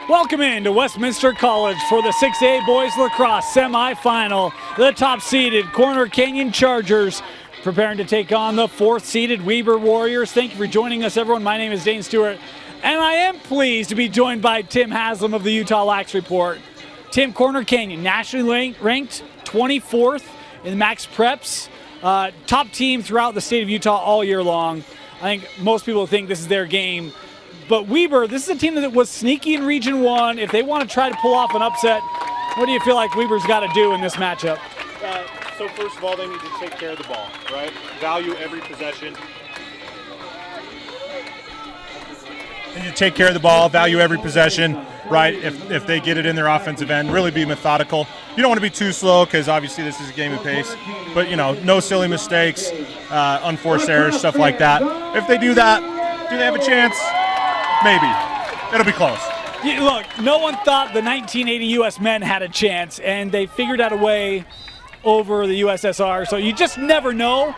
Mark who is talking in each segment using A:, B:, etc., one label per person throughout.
A: Welcome into Westminster College for the 6A Boys Lacrosse semifinal. The top-seeded Corner Canyon Chargers preparing to take on the 4th-seeded Weber Warriors. Thank you for joining us, everyone. My name is Dane Stewart, and I am pleased to be joined by Tim Haslam of the Utah Lax Report. Tim, Corner Canyon, nationally ranked 24th in Max Preps. Top team throughout the state of Utah all year long. I think most people think this is their game. But Weber, this is a team that was sneaky in Region 1. If they want to try to pull off an upset, what do you feel like Weber's got to do in this matchup?
B: So first of all, they need to take care of the ball, right? Value every possession. They need to take care of the ball, value every possession, right? If they get it in their offensive end, really be methodical. You don't want to be too slow because obviously this is a game of pace. But, you know, no silly mistakes, unforced errors, stuff like that. If they do that, do they have a chance? Maybe. It'll be close.
A: Look, no one thought the 1980 U.S. men had a chance, and they figured out a way over the USSR, so you just never know.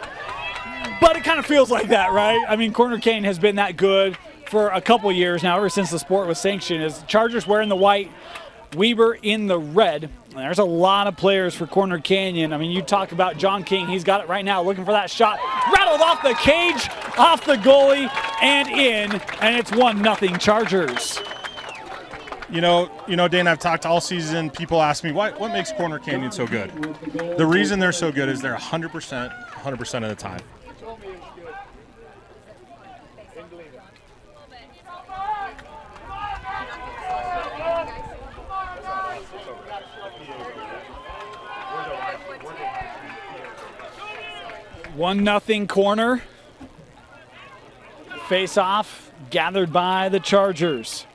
A: But it kind of feels like that, right? I mean, Corner Canyon has been that good for a couple years now, ever since the sport was sanctioned. As Chargers wearing the white, Weber in the red. And there's a lot of players for Corner Canyon. I mean, you talk about John King. He's got it right now, looking for that shot. Rattled off the cage, off the goalie, and in. And it's 1-0 Chargers.
B: You know, Dane, I've talked all season. People ask me, what makes Corner Canyon so good? The reason they're so good is they're 100% of the time.
A: One nothing Corner. Face off gathered by the Chargers.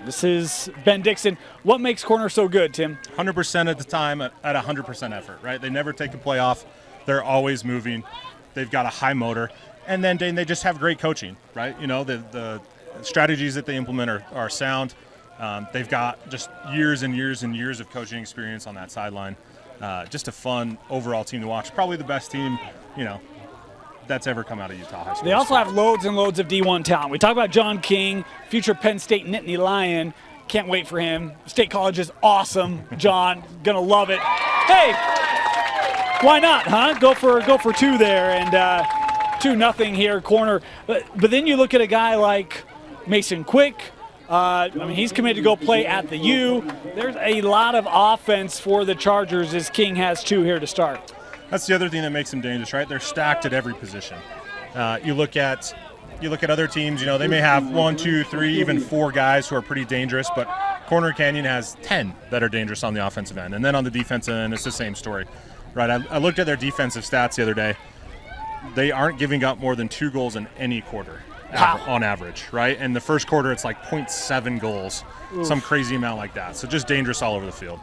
A: This is Ben Dixon. What makes Corner so good, Tim?
B: 100% of the time at 100% effort, right? They never take a play off. They're always moving. They've got a high motor. And then, Dane, they just have great coaching, right? You know, the strategies that they implement are sound. They've got just years and years and years of coaching experience on that sideline. Just a fun overall team to watch. Probably the best team, you know, that's ever come out of Utah High School.
A: They also have loads and loads of D1 talent. We talk about John King, future Penn State Nittany Lion. Can't wait for him. State College is awesome. John, gonna love it. Hey, why not, huh? Go for two there, and 2-0 here, Corner. But then you look at a guy like Mason Quick. I mean, he's committed to go play at the U. There's a lot of offense for the Chargers as King has 2 here to start.
B: That's the other thing that makes them dangerous, right? They're stacked at every position. You look at other teams, you know, they may have 1, 2, 3, even 4 guys who are pretty dangerous, but Corner Canyon has 10 that are dangerous on the offensive end. And then on the defensive end, it's the same story, right? I looked at their defensive stats the other day. They aren't giving up more than 2 goals in any quarter. On average, right? And the first quarter, it's like 0.7 goals, some crazy amount like that. So just dangerous all over the field.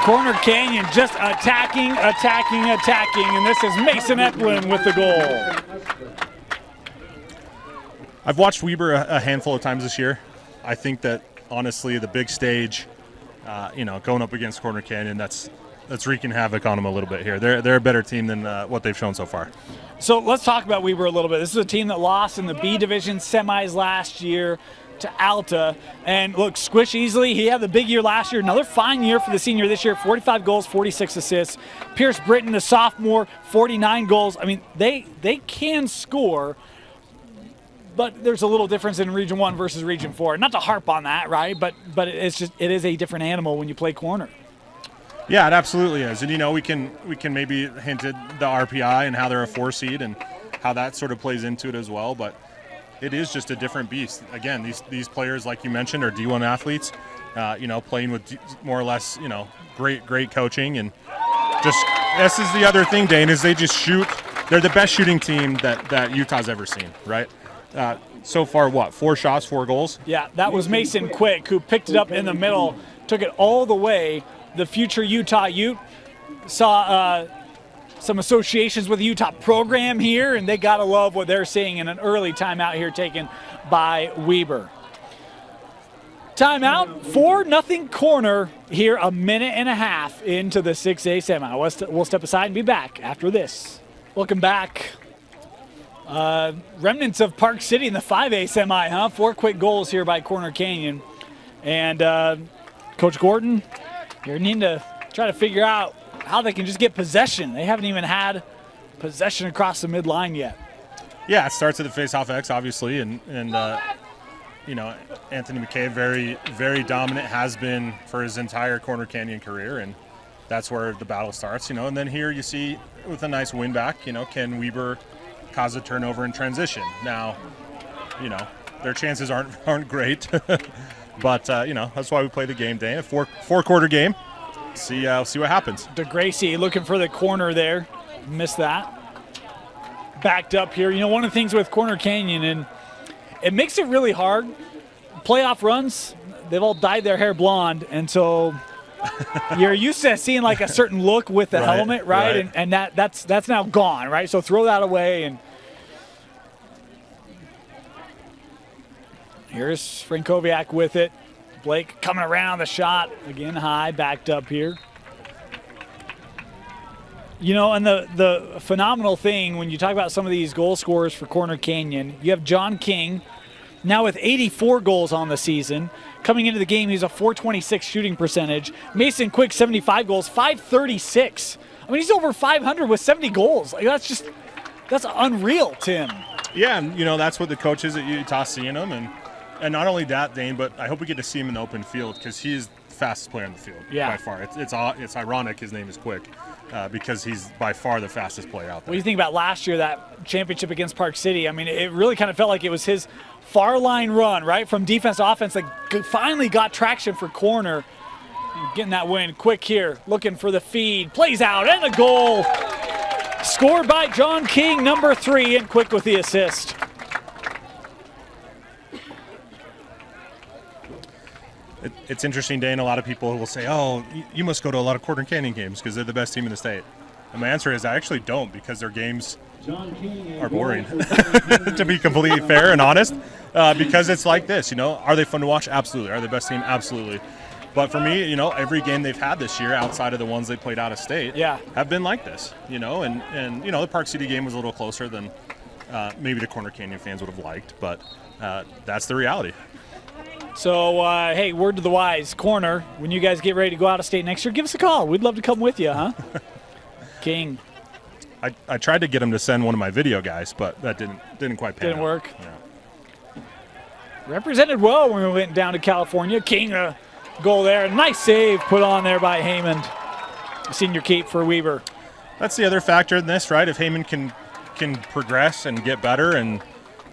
A: Corner Canyon just attacking, and this is Mason Eplin with the goal.
B: I've watched Weber a handful of times this year. I think that, honestly, the big stage, you know, going up against Corner Canyon, that's wreaking havoc on them a little bit here. They're a better team than what they've shown so far.
A: So let's talk about Weber a little bit. This is a team that lost in the B Division semis last year to Alta. And look, Squish Easley, he had the big year last year. Another fine year for the senior this year, 45 goals, 46 assists. Pierce Britton, the sophomore, 49 goals. I mean, they can score, but there's a little difference in Region 1 versus Region 4. Not to harp on that, right? But it is a different animal when you play corner.
B: Yeah, it absolutely is. And, you know, we can maybe hint at the RPI and how they're a 4 seed and how that sort of plays into it as well. But it is just a different beast. Again, these players, like you mentioned, are D1 athletes, you know, playing with more or less, you know, great coaching. And just this is the other thing, Dane, is they just shoot. They're the best shooting team that Utah's ever seen, right? So far, 4 shots, 4 goals?
A: Yeah, that was Mason Quick, who picked it up in the middle, took it all the way. The future Utah Ute saw some associations with the Utah program here, and they got to love what they're seeing in an early timeout here taken by Weber. Timeout, 4-0 Corner here, a minute and a half into the 6A semi. We'll step aside and be back after this. Welcome back. Remnants of Park City in the 5A semi, huh? 4 quick goals here by Corner Canyon. And Coach Gordon, you're needing to try to figure out how they can just get possession. They haven't even had possession across the midline yet.
B: Yeah, it starts at the face-off X, obviously, and you know, Anthony McKay, very, very dominant, has been for his entire Corner Canyon career, and that's where the battle starts, you know. And then here you see, with a nice win back, you know, can Weber cause a turnover in transition? Now, you know, their chances aren't great, but you know, that's why we play the game day. A four-quarter game. See what happens.
A: DeGracie looking for the corner there, missed that. Backed up here. You know, one of the things with Corner Canyon, and it makes it really hard. Playoff runs, they've all dyed their hair blonde, and so you're used to seeing like a certain look with the helmet, right? And that's now gone, right? So throw that away. And here's Frankowiak with it. Blake coming around the shot again, high, backed up here. You know, and the phenomenal thing when you talk about some of these goal scorers for Corner Canyon, you have John King, now with 84 goals on the season. Coming into the game, he's a .426 shooting percentage. Mason Quick, 75 goals, .536. I mean, he's over 500 with 70 goals. Like, that's unreal, Tim.
B: Yeah, and you know, that's what the coaches at Utah seeing him, and not only that, Dane, but I hope we get to see him in the open field because he's the fastest player in the field by far. It's ironic his name is Quick. Because he's by far the fastest player out there.
A: What do you think about last year, that championship against Park City? I mean, it really kind of felt like it was his far line run, right, from defense to offense that finally got traction for Corner. Getting that win. Quick here, looking for the feed, plays out, and a goal. Scored by John King, number 3, and Quick with the assist.
B: It's interesting, Dane. A lot of people will say, oh, you must go to a lot of Corner Canyon games because they're the best team in the state. And my answer is I actually don't, because their games are boring, to be completely fair and honest. Because it's like this, you know. Are they fun to watch? Absolutely. Are they the best team? Absolutely. But for me, you know, every game they've had this year outside of the ones they played out of state have been like this, you know. And you know, the Park City game was a little closer than maybe the Corner Canyon fans would have liked, but that's the reality.
A: So, hey, word to the wise, Corner, when you guys get ready to go out of state next year, give us a call. We'd love to come with you, huh? King.
B: I tried to get him to send one of my video guys, but that didn't quite pan out.
A: Didn't work.
B: Yeah.
A: Represented well when we went down to California. King, a goal there. Nice save put on there by Heyman. Senior keep for Weber.
B: That's the other factor in this, right? If Heyman can progress and get better and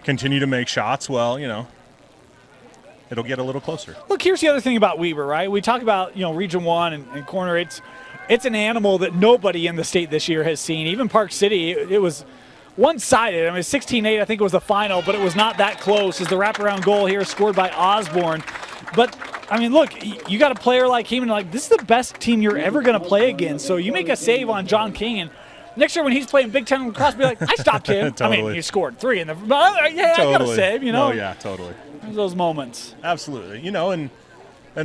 B: continue to make shots, well, you know, it'll get a little closer.
A: Look, here's the other thing about Weber, right? We talk about, you know, Region 1 and Corner. It's an animal that nobody in the state this year has seen. Even Park City, it was one-sided. I mean, 16-8, I think, was the final, but it was not that close as the wraparound goal here scored by Osborne. But, I mean, look, you got a player like him, and like, this is the best team you're ever going to play against. So you make a save on John King, and next year when he's playing Big Ten Lacrosse, be like, I stopped him.
B: Totally.
A: I mean, he scored 3 in the – yeah, totally. I got a save, you know.
B: No, yeah, totally.
A: There's those moments.
B: Absolutely. You know, and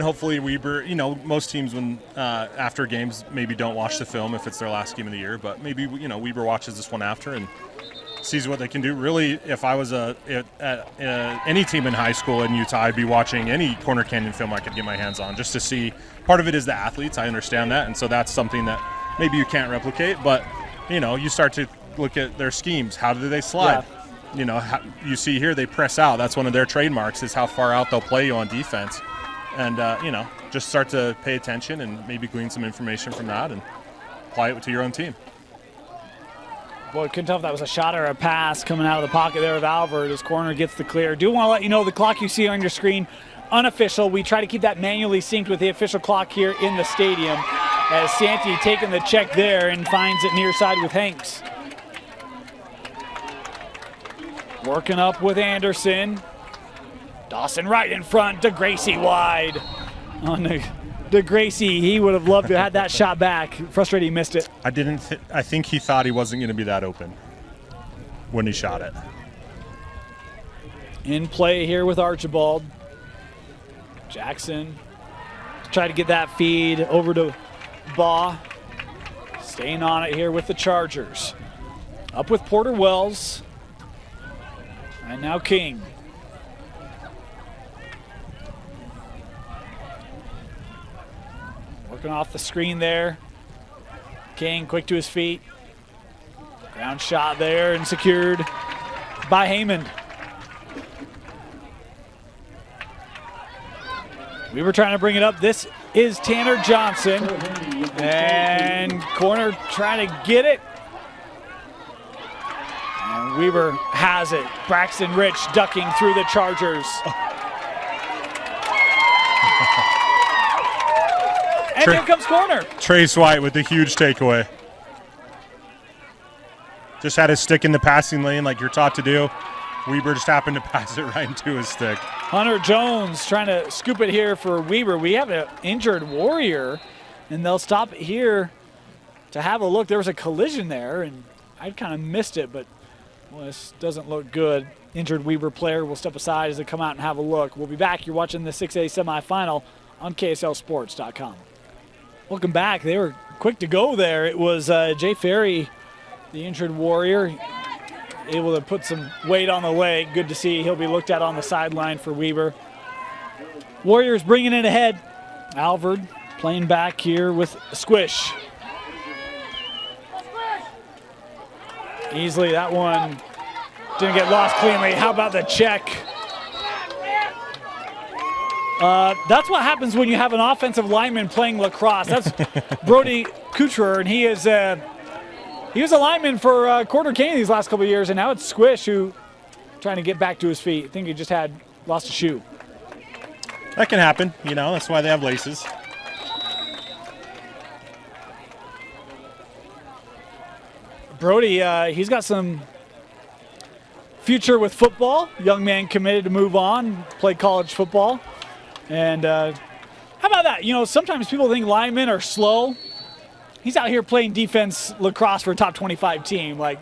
B: hopefully Weber, you know, most teams when after games maybe don't watch the film if it's their last game of the year, but maybe, you know, Weber watches this one after and sees what they can do. Really, if I was any team in high school in Utah, I'd be watching any Corner Canyon film I could get my hands on just to see. Part of it is the athletes. I understand that, and so that's something that maybe you can't replicate, but, you know, you start to look at their schemes. How do they slide? Yeah. You know, you see here they press out. That's one of their trademarks, is how far out they'll play you on defense. And, you know, just start to pay attention and maybe glean some information from that and apply it to your own team.
A: Boy, couldn't tell if that was a shot or a pass coming out of the pocket there of Albert as Corner gets the clear. Do want to let you know the clock you see on your screen, unofficial. We try to keep that manually synced with the official clock here in the stadium as Santee taking the check there and finds it near side with Hanks. Working up with Anderson. Dawson right in front. DeGracie wide. On DeGracie, he would have loved to have had that shot back. Frustrated he missed it.
B: I think he thought he wasn't going to be that open when he shot it.
A: In play here with Archibald. Jackson. Try to get that feed over to Baugh. Staying on it here with the Chargers. Up with Porter Wells. And now King. Working off the screen there. King quick to his feet. Ground shot there and secured by Heyman. We were trying to bring it up. This is Tanner Johnson. And corner trying to get it. And Weber has it. Braxton Rich ducking through the Chargers. And here comes corner.
B: Trace White with the huge takeaway. Just had his stick in the passing lane like you're taught to do. Weber just happened to pass it right into his stick.
A: Hunter Jones trying to scoop it here for Weber. We have an injured Warrior, and they'll stop it here to have a look. There was a collision there, and I kind of missed it, but well, this doesn't look good. Injured Weber player will step aside as they come out and have a look. We'll be back. You're watching the 6A semifinal on KSLSports.com. Welcome back. They were quick to go there. It was Jay Ferry, the injured Warrior, able to put some weight on the leg. Good to see. He'll be looked at on the sideline for Weber. Warriors bringing it ahead. Alvord playing back here with Squish. Easily, that one didn't get lost cleanly. How about the check? That's what happens when you have an offensive lineman playing lacrosse. That's Brody Kucherer, and he was a lineman for Corner Canyon these last couple of years, and now it's Squish who trying to get back to his feet. I think he just lost a shoe.
B: That can happen, you know, that's why they have laces.
A: Brody, he's got some future with football. Young man committed to move on, play college football. And how about that? You know, sometimes people think linemen are slow. He's out here playing defense lacrosse for a top 25 team. Like,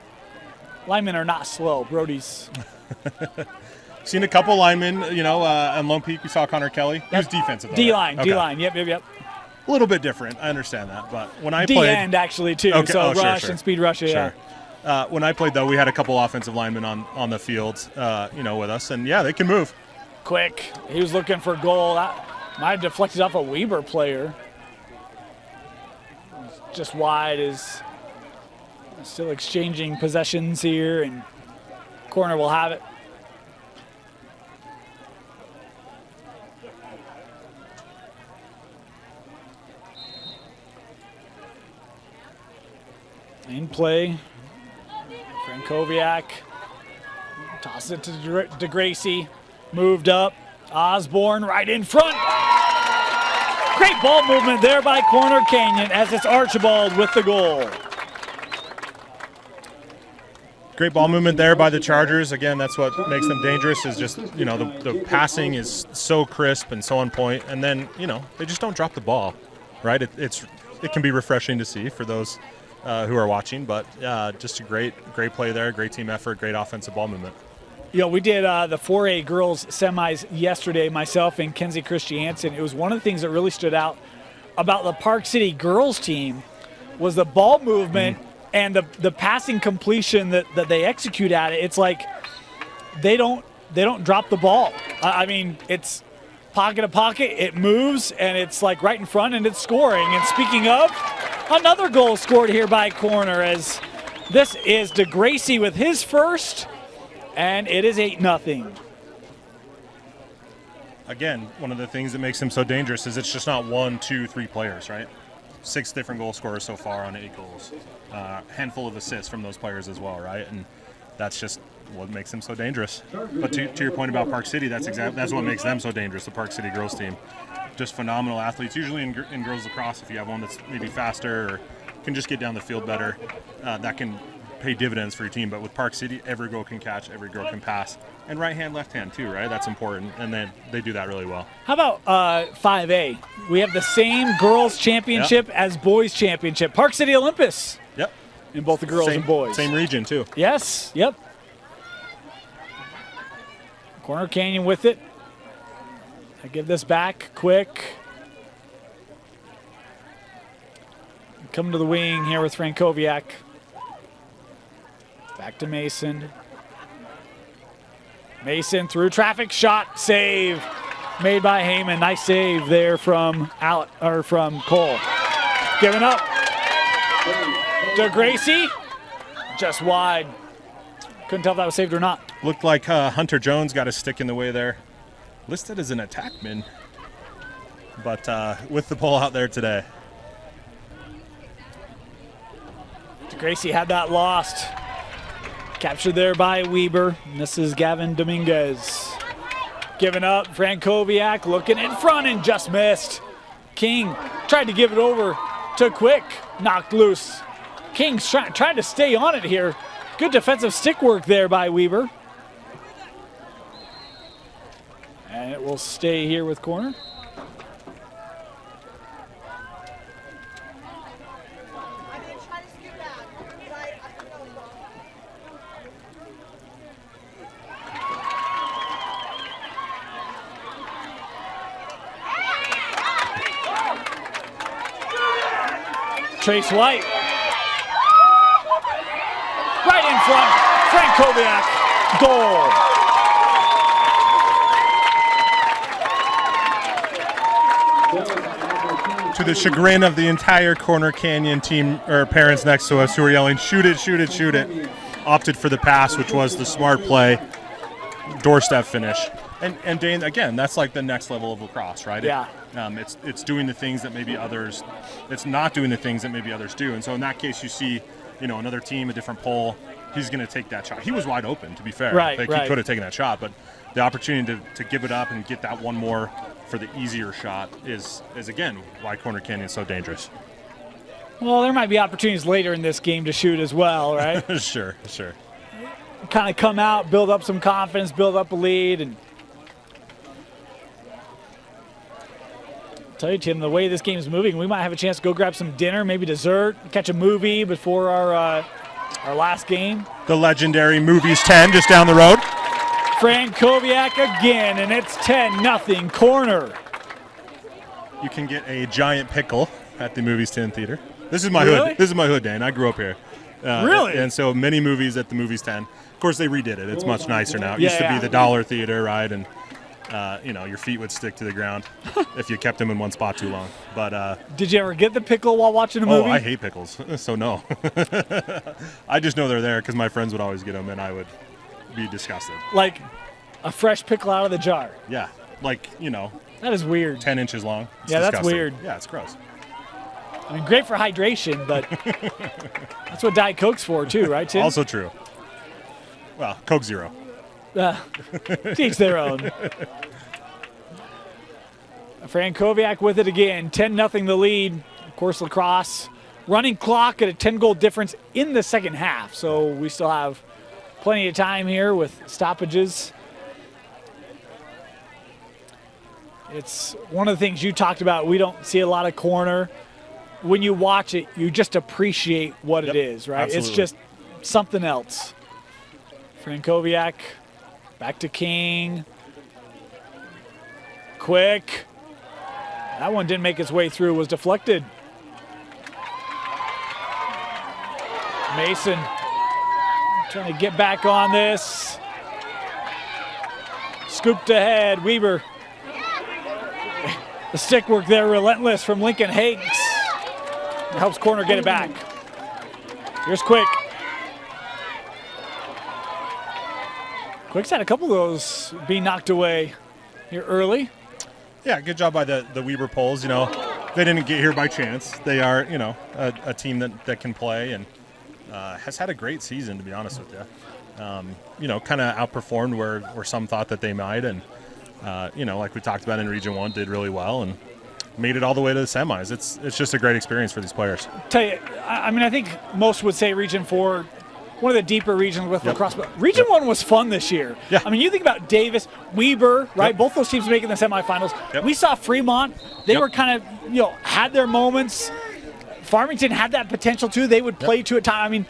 A: linemen are not slow. Brody's.
B: Seen a couple linemen, you know, on Lone Peak we saw Connor Kelly. He was defensive though.
A: D-line,
B: right? Okay.
A: D-line, yep.
B: A little bit different, I understand that. But when I played.
A: D-end actually too,
B: okay.
A: so rush
B: sure.
A: and speed rush, yeah.
B: Sure. When I played though, we had a couple offensive linemen on the field, you know, with us. And yeah, they can move.
A: Quick, he was looking for goal. That might have deflected off a Weber player. Just wide is still exchanging possessions here, and corner will have it. In play, Frankowiak tosses it to DeGracie, moved up, Osborne right in front. Great ball movement there by Corner Canyon as it's Archibald with the goal.
B: Great ball movement there by the Chargers. Again, that's what makes them dangerous is just, you know, the passing is so crisp and so on point. And then, you know, they just don't drop the ball, right? It can be refreshing to see for those who are watching, but just a great play there, great team effort, great offensive ball movement.
A: You know, we did the 4A girls semis yesterday, myself and Kenzie Christiansen. It was one of the things that really stood out about the Park City girls team was the ball movement and the passing completion that they execute at it. It's like they don't drop the ball. I mean, it's pocket to pocket, it moves, and it's like right in front, and it's scoring. And speaking of, another goal scored here by Corner as this is DeGracie with his first. And it is 8-0.
B: Again, one of the things that makes him so dangerous is it's just not 1, 2, 3 players, right? 6 different goal scorers so far on 8 goals. Handful of assists from those players as well, right? And that's just what makes him so dangerous. But to your point about Park City, that's what makes them so dangerous, the Park City girls team. Just phenomenal athletes. Usually in girls lacrosse, if you have one that's maybe faster or can just get down the field better, that can pay dividends for your team. But with Park City, every girl can catch, every girl can pass, and right hand, left hand too, right? That's important, and then they do that really well.
A: How about 5A? We have the same girls championship as boys championship. Park City Olympus.
B: Yep.
A: In both the girls and boys.
B: Same region too.
A: Yes. Yep. Corner Canyon with it. I give this back quick. Come to the wing here with Frankowiak. Back to Mason. Mason through traffic, shot, save made by Heyman. Nice save there from Cole. Giving up to Gracie, just wide. Couldn't tell if that was saved or not.
B: Looked like Hunter Jones got a stick in the way there. Listed as an attackman, but with the pole out there today.
A: Gracie had that lost. Captured there by Weber. And this is Gavin Dominguez. Giving up, Frankowiak looking in front and just missed. King tried to give it over to Quick, knocked loose. King's trying to stay on it here. Good defensive stick work there by Weber. And it will stay here with corner. Trace White. Right in front. Frankowiak. Goal.
B: To the chagrin of the entire Corner Canyon team, or parents next to us who were yelling, shoot it, shoot it, shoot it, opted for the pass, which was the smart play, doorstep finish. And Dane, again, that's like the next level of lacrosse, right?
A: Yeah.
B: It's doing the things that maybe others, it's not doing the things that maybe others do. And so in that case, you see, another team, a different pole, he's going to take that shot. He was wide open, to be fair.
A: Right.
B: He could have taken that shot, but the opportunity to give it up and get that one more for the easier shot is again, why Corner Canyon is so dangerous.
A: Well, there might be opportunities later in this game to shoot as well, right?
B: Sure.
A: Kind of come out, build up some confidence, build up a lead, and tell you, Tim, the way this game is moving, we might have a chance to go grab some dinner, maybe dessert, catch a movie before our last game.
B: The legendary Movies 10 just down the road.
A: Frankowiak again, and it's 10-0 corner.
B: You can get a giant pickle at the Movies 10 theater. This is my
A: Really?
B: hood. This is my hood, Dan. I grew up here.
A: Really?
B: And so many movies at the Movies 10. Of course, they redid it. It's much nicer now. It
A: Yeah,
B: used to
A: yeah.
B: be the dollar theater, right? And your feet would stick to the ground if you kept them in one spot too long. But
A: Did you ever get the pickle while watching a movie?
B: I hate pickles, so no. I just know they're there because my friends would always get them, and I would be disgusted.
A: Like a fresh pickle out of the jar.
B: Yeah,
A: That is weird.
B: 10 inches long. It's
A: Yeah, that's
B: disgusting.
A: weird.
B: Yeah, it's gross.
A: I mean, great for hydration, but that's what Diet Coke's for too, right, Tim?
B: Also true. Well, Coke Zero.
A: To each their own. Frankowiak with it again. 10-0 the lead. Of course, Lacrosse running clock at a 10-goal difference in the second half. So we still have plenty of time here with stoppages. It's one of the things you talked about. We don't see a lot of corner. When you watch it, you just appreciate what it is, right?
B: Absolutely.
A: It's just something else. Frankowiak back to King. Quick. That one didn't make its way through, was deflected. Mason trying to get back on this. Scooped ahead, Weber. The stick work there, relentless from Lincoln Hakes. Helps corner get it back. Here's Quick. Quick's had a couple of those being knocked away here early.
B: Yeah, good job by the Weber Poles. They didn't get here by chance. They are, a team that can play and has had a great season, to be honest with you. Kind of outperformed where some thought that they might, and like we talked about in Region 1, did really well and made it all the way to the semis. It's just a great experience for these players.
A: Tell you, I think most would say Region 4, one of the deeper regions with lacrosse, but Region 1 was fun this year.
B: Yeah.
A: I mean, you think about Davis, Weber, right? Both those teams making the semifinals.
B: Yep.
A: We saw Fremont. They were kind of, had their moments. Farmington had that potential too. They would play to a time. I mean,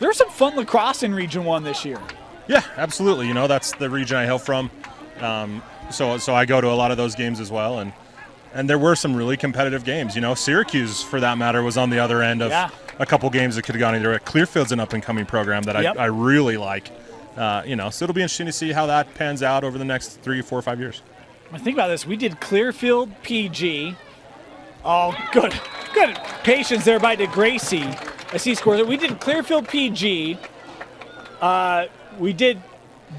A: there was some fun lacrosse in Region 1 this year.
B: Yeah, absolutely. That's the region I hail from. So I go to a lot of those games as well, and there were some really competitive games. Syracuse, for that matter, was on the other end of a couple games that could have gone either way. Clearfield's an up-and-coming program that I really like. So it'll be interesting to see how that pans out over the next 3, 4, 5 years.
A: When I think about this, we did Clearfield PG. Oh, good patience there by DeGracie. I see scores. We did Clearfield PG. We did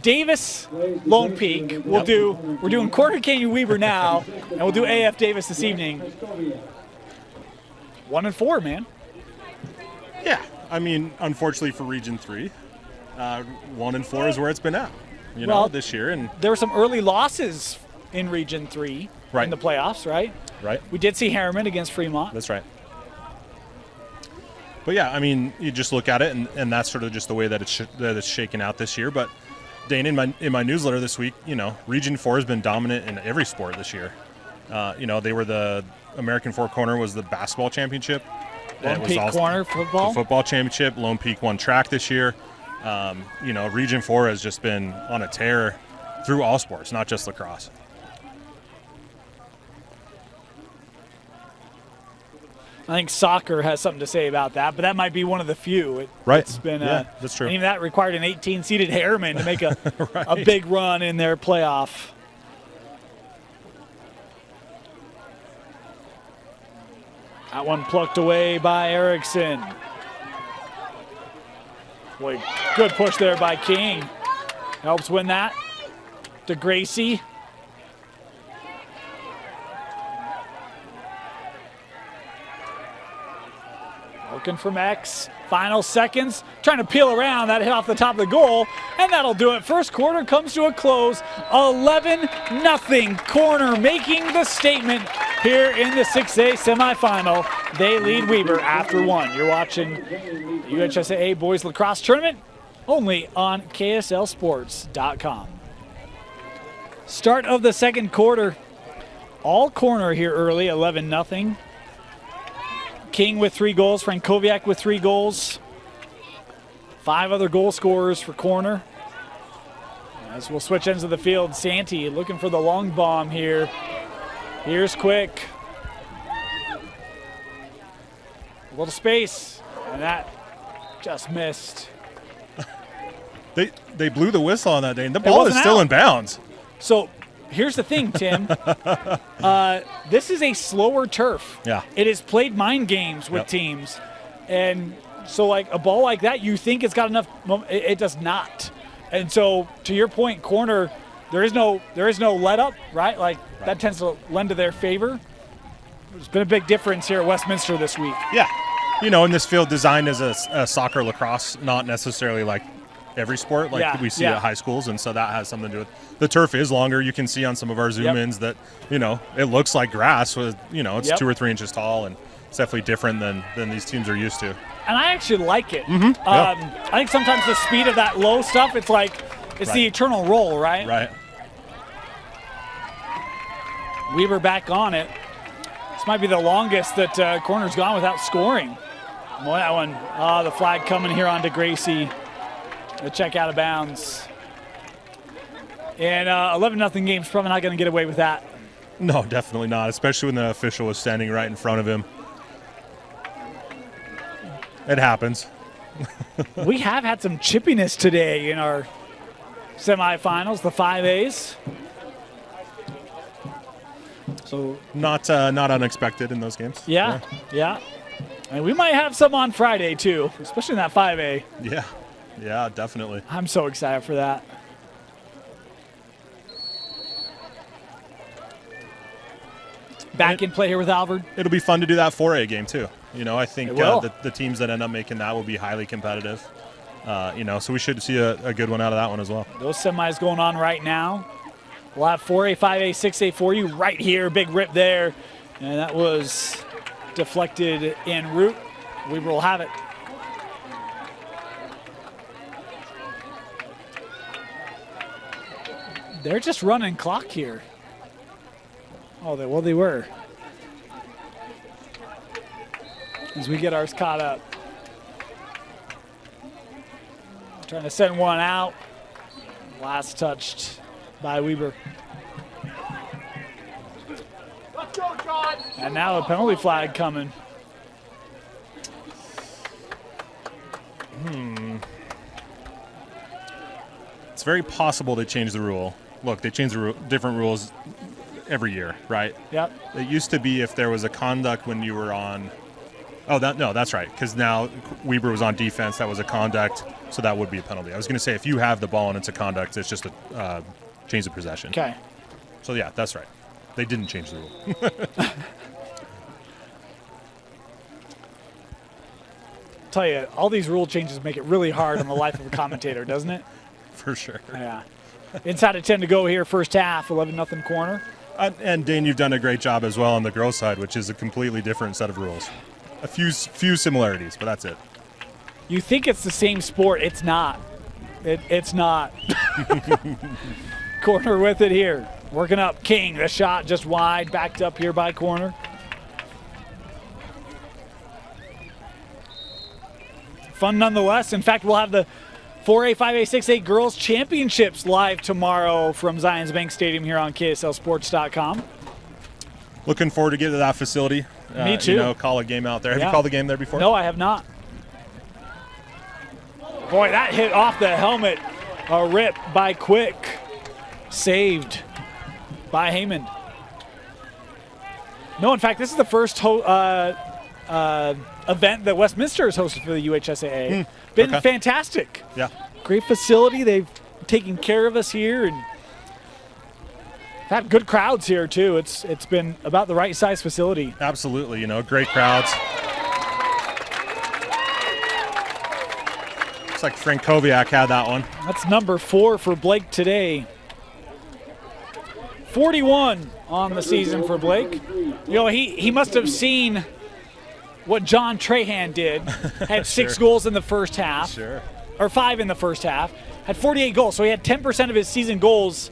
A: Davis Lone Peak. We're doing Corner Canyon Weber now, and we'll do AF Davis this evening. 1-4, man.
B: Yeah, I mean, unfortunately for Region 3, 1-4 is where it's been at, this year. And
A: there were some early losses in Region 3 in the playoffs, right?
B: Right.
A: We did see Harriman against Fremont.
B: That's right. But yeah, I mean, you just look at it, and that's sort of just the way that it's shaken out this year. But Dane, in my newsletter this week, Region 4 has been dominant in every sport this year. They were the American Four Corner was the basketball championship.
A: Lone Peak Corner football.
B: The football championship. Lone Peak won track this year. Region 4 has just been on a tear through all sports, not just lacrosse.
A: I think soccer has something to say about that, but that might be one of the few. It's been
B: that's true.
A: And even that required an 18-seeded Harriman to make a big run in their playoff. That one plucked away by Erickson. Boy, good push there by King. Helps win that. DeGracie. Looking from X. Final seconds. Trying to peel around. That hit off the top of the goal. And that'll do it. First quarter comes to a close. 11-0. Corner making the statement here in the 6A semifinal. They lead Weber after one. You're watching the UHSAA Boys Lacrosse Tournament only on KSLSports.com. Start of the second quarter. All corner here early. 11-0. King with 3 goals. Frankowiak with 3 goals. 5 other goal scorers for corner. As we'll switch ends of the field, Santee looking for the long bomb here. Here's Quick. A little space, and that just missed.
B: They blew the whistle on that day, and the ball is still in bounds.
A: So here's the thing, Tim. This is a slower turf.
B: Yeah.
A: It has played mind games with teams. And so, like, a ball like that, you think it's got enough it does not. And so, to your point, corner, there is no let up, right? That tends to lend to their favor. There's been a big difference here at Westminster this week.
B: Yeah. In this field designed as a soccer lacrosse, not necessarily like every sport we see at high schools, and so that has something to do with the turf is longer. You can see on some of our zoom-ins that it looks like grass with it's 2 or 3 inches tall, and it's definitely different than these teams are used to.
A: And I actually like it.
B: Mm-hmm.
A: I think sometimes the speed of that low stuff, it's like it's the eternal roll, right?
B: Right.
A: Weber back on it. This might be the longest that corner's gone without scoring. Well, that one, the flag coming here on DeGracie. The check out of bounds. And 11-0 game's probably not going to get away with that.
B: No, definitely not, especially when the official was standing right in front of him. It happens.
A: We have had some chippiness today in our semifinals, the 5As. So
B: not unexpected in those games.
A: Yeah. And we might have some on Friday too, especially in that 5A.
B: Yeah, definitely.
A: I'm so excited for that. Back in play here with Alvord.
B: It'll be fun to do that 4A game too. I think the teams that end up making that will be highly competitive. So we should see a good one out of that one as well.
A: Those semis going on right now. We'll have 4A, 5A, 6A for you right here. Big rip there. And that was deflected en route. Weber will have it. They're just running clock here. Oh, they were. As we get ours caught up. Trying to send one out. Last touched by Weber.
C: Let's go, John.
A: And now a penalty flag coming.
B: very possible they change the rule. Look, they change the different rules every year, right?
A: Yep.
B: It used to be if there was a conduct when you were on. Oh, that's right. Because now Weber was on defense. That was a conduct, so that would be a penalty. I was going to say if you have the ball and it's a conduct, it's just a change of possession.
A: Okay.
B: So yeah, that's right. They didn't change the rule.
A: Tell you, all these rule changes make it really hard on the life of a commentator, doesn't it?
B: For sure.
A: Yeah. Inside of 10 to go here, first half, 11-0 corner.
B: And Dane, you've done a great job as well on the girls' side, which is a completely different set of rules. A few similarities, but that's it.
A: You think it's the same sport. It's not. It's not. Corner with it here. Working up King. The shot just wide. Backed up here by corner. Fun nonetheless. In fact, we'll have the 4A, 5A, 6A Girls Championships live tomorrow from Zions Bank Stadium here on KSLSports.com.
B: Looking forward to getting to that facility.
A: Me too.
B: You know, call a game out there. Have you called a game there before?
A: No, I have not. Boy, that hit off the helmet. A rip by Quick. Saved by Heyman. No, in fact, this is the first event that Westminster has hosted for the UHSAA. Been fantastic.
B: Yeah.
A: Great facility. They've taken care of us here and had good crowds here too. It's been about the right size facility.
B: Absolutely. You know, great crowds. Looks like Frank Koviak had that one.
A: That's number 4 for Blake today. 41 on the season for Blake. You know, he must have seen what John Trahan did. Had 6 goals in the first half.
B: Sure.
A: Or 5 in the first half. Had 48 goals. So he had 10% of his season goals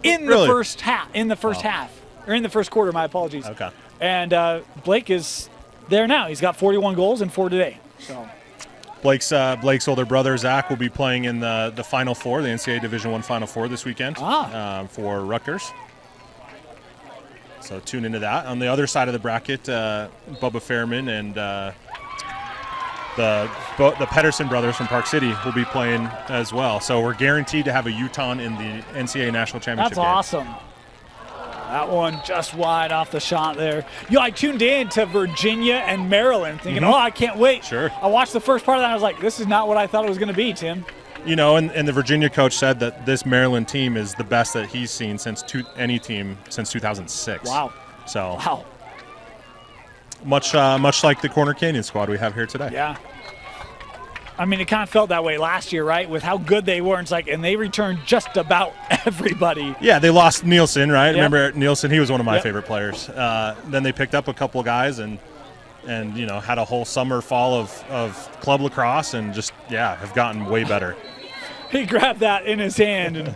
A: in
B: Really?
A: the first half. In the first half. Or in the first quarter, my apologies.
B: Okay.
A: And Blake is there now. He's got 41 goals and 4 today. So
B: Blake's older brother, Zach, will be playing in the Final Four, the NCAA Division I Final Four this weekend for Rutgers. So tune into that. On the other side of the bracket, Bubba Fairman and the Pedersen brothers from Park City will be playing as well. So we're guaranteed to have a Utah in the NCAA National Championship
A: that's awesome. That one just wide off the shot there. I tuned in to Virginia and Maryland thinking, I can't wait.
B: Sure.
A: I watched the first part of that and I was like, this is not what I thought it was going to be, Tim.
B: You know, and the Virginia coach said that this Maryland team is the best that he's seen since any team since 2006.
A: Wow.
B: So
A: wow.
B: Much like the Corner Canyon squad we have here today.
A: Yeah. I mean, it kind of felt that way last year, right? With how good they were. It's like, and they returned just about everybody.
B: Yeah, they lost Nielsen, right?
A: Yep.
B: Remember Nielsen? He was one of my favorite players. Then they picked up a couple of guys and you know, had a whole summer, fall of club lacrosse and just, have gotten way better.
A: He grabbed that in his hand and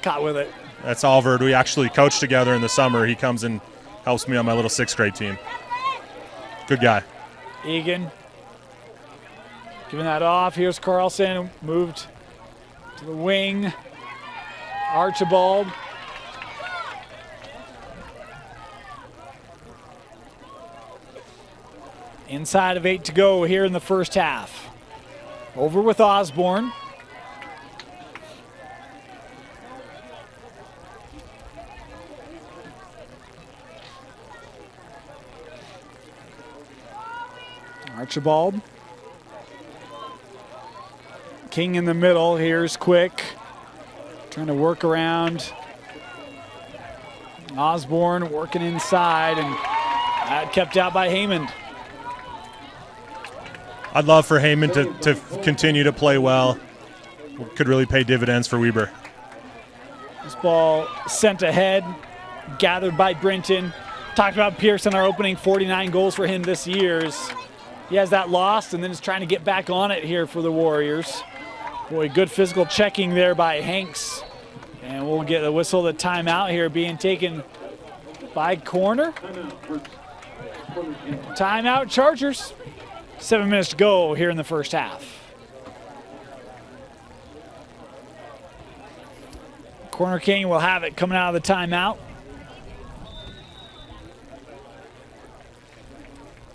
A: caught with it.
B: That's Alvord. We actually coached together in the summer. He comes and helps me on my little 6th grade team. Good guy.
A: Egan giving that off. Here's Carlson, moved to the wing. Archibald. Inside of 8 to go here in the first half. Over with Osborne. Archibald. King in the middle. Here's Quick. Trying to work around. Osborne working inside and that kept out by Heyman.
B: I'd love for Heyman to continue to play well. Could really pay dividends for Weber.
A: This ball sent ahead, gathered by Brenton. Talked about Pearson, our opening 49 goals for him this year. He has that lost and then is trying to get back on it here for the Warriors. Boy, good physical checking there by Hanks. And we'll get the whistle, the timeout here being taken by corner. Timeout Chargers. 7 minutes to go here in the first half. Corner King will have it coming out of the timeout.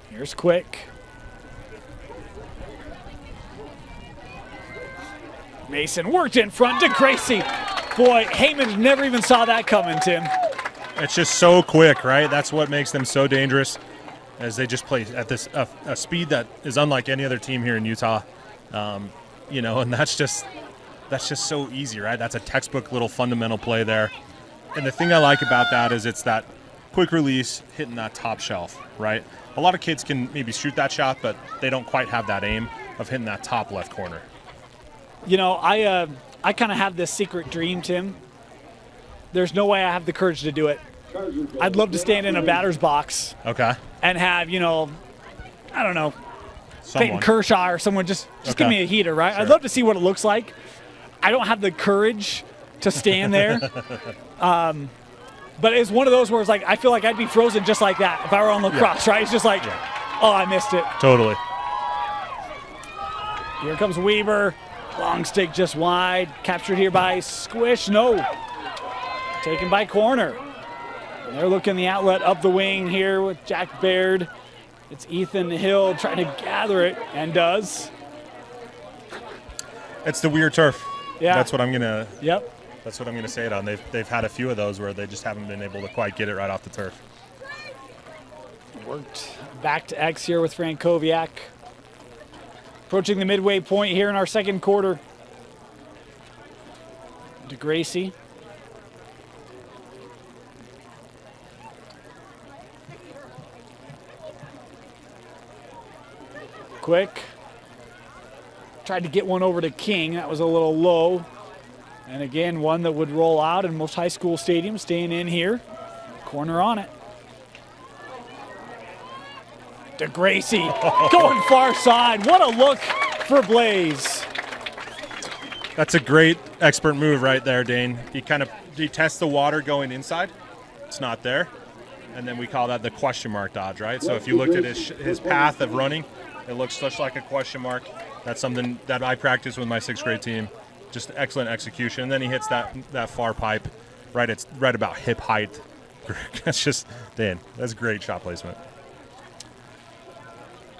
A: Here's Quick. Mason worked in front to Gracie. Boy, Heyman never even saw that coming, Tim.
B: It's just so quick, right? That's what makes them so dangerous, as they just play at this a speed that is unlike any other team here in Utah. And that's just so easy, right? That's a textbook little fundamental play there. And the thing I like about that is it's that quick release hitting that top shelf, right? A lot of kids can maybe shoot that shot, but they don't quite have that aim of hitting that top left corner.
A: I kind of have this secret dream, Tim. There's no way I have the courage to do it. I'd love to stand in a batter's box.
B: Okay.
A: And have, I don't know,
B: Someone.
A: Peyton Kershaw or someone just give me a heater, right?
B: Sure.
A: I'd love to see what it looks like. I don't have the courage to stand there. But it's one of those where it's like I feel like I'd be frozen just like that if I were on lacrosse, right? It's just like, oh, I missed it.
B: Totally.
A: Here comes Weber. Long stick just wide. Captured here by Squish. No. Taken by Corner. And they're looking the outlet up the wing here with Jack Baird. It's Ethan Hill trying to gather it, and does.
B: It's the weird turf.
A: Yeah.
B: That's what I'm gonna.
A: Yep.
B: That's what I'm gonna say it on. They've had a few of those where they just haven't been able to quite get it right off the turf.
A: Worked back to X here with Frankowiak. Approaching the midway point here in our second quarter. DeGracie. Quick. Tried to get one over to King. That was a little low. And again, one that would roll out in most high school stadiums, staying in here. Corner on it. DeGracie going far side. What a look for Blaze.
B: That's a great expert move right there, Dane. He tests the water going inside. It's not there. And then we call that the question mark dodge, right? So if you looked at his path of running, it looks just like a question mark. That's something that I practice with my 6th grade team. Just excellent execution. And then he hits that far pipe right about hip height. That's just, Dan, that's great shot placement.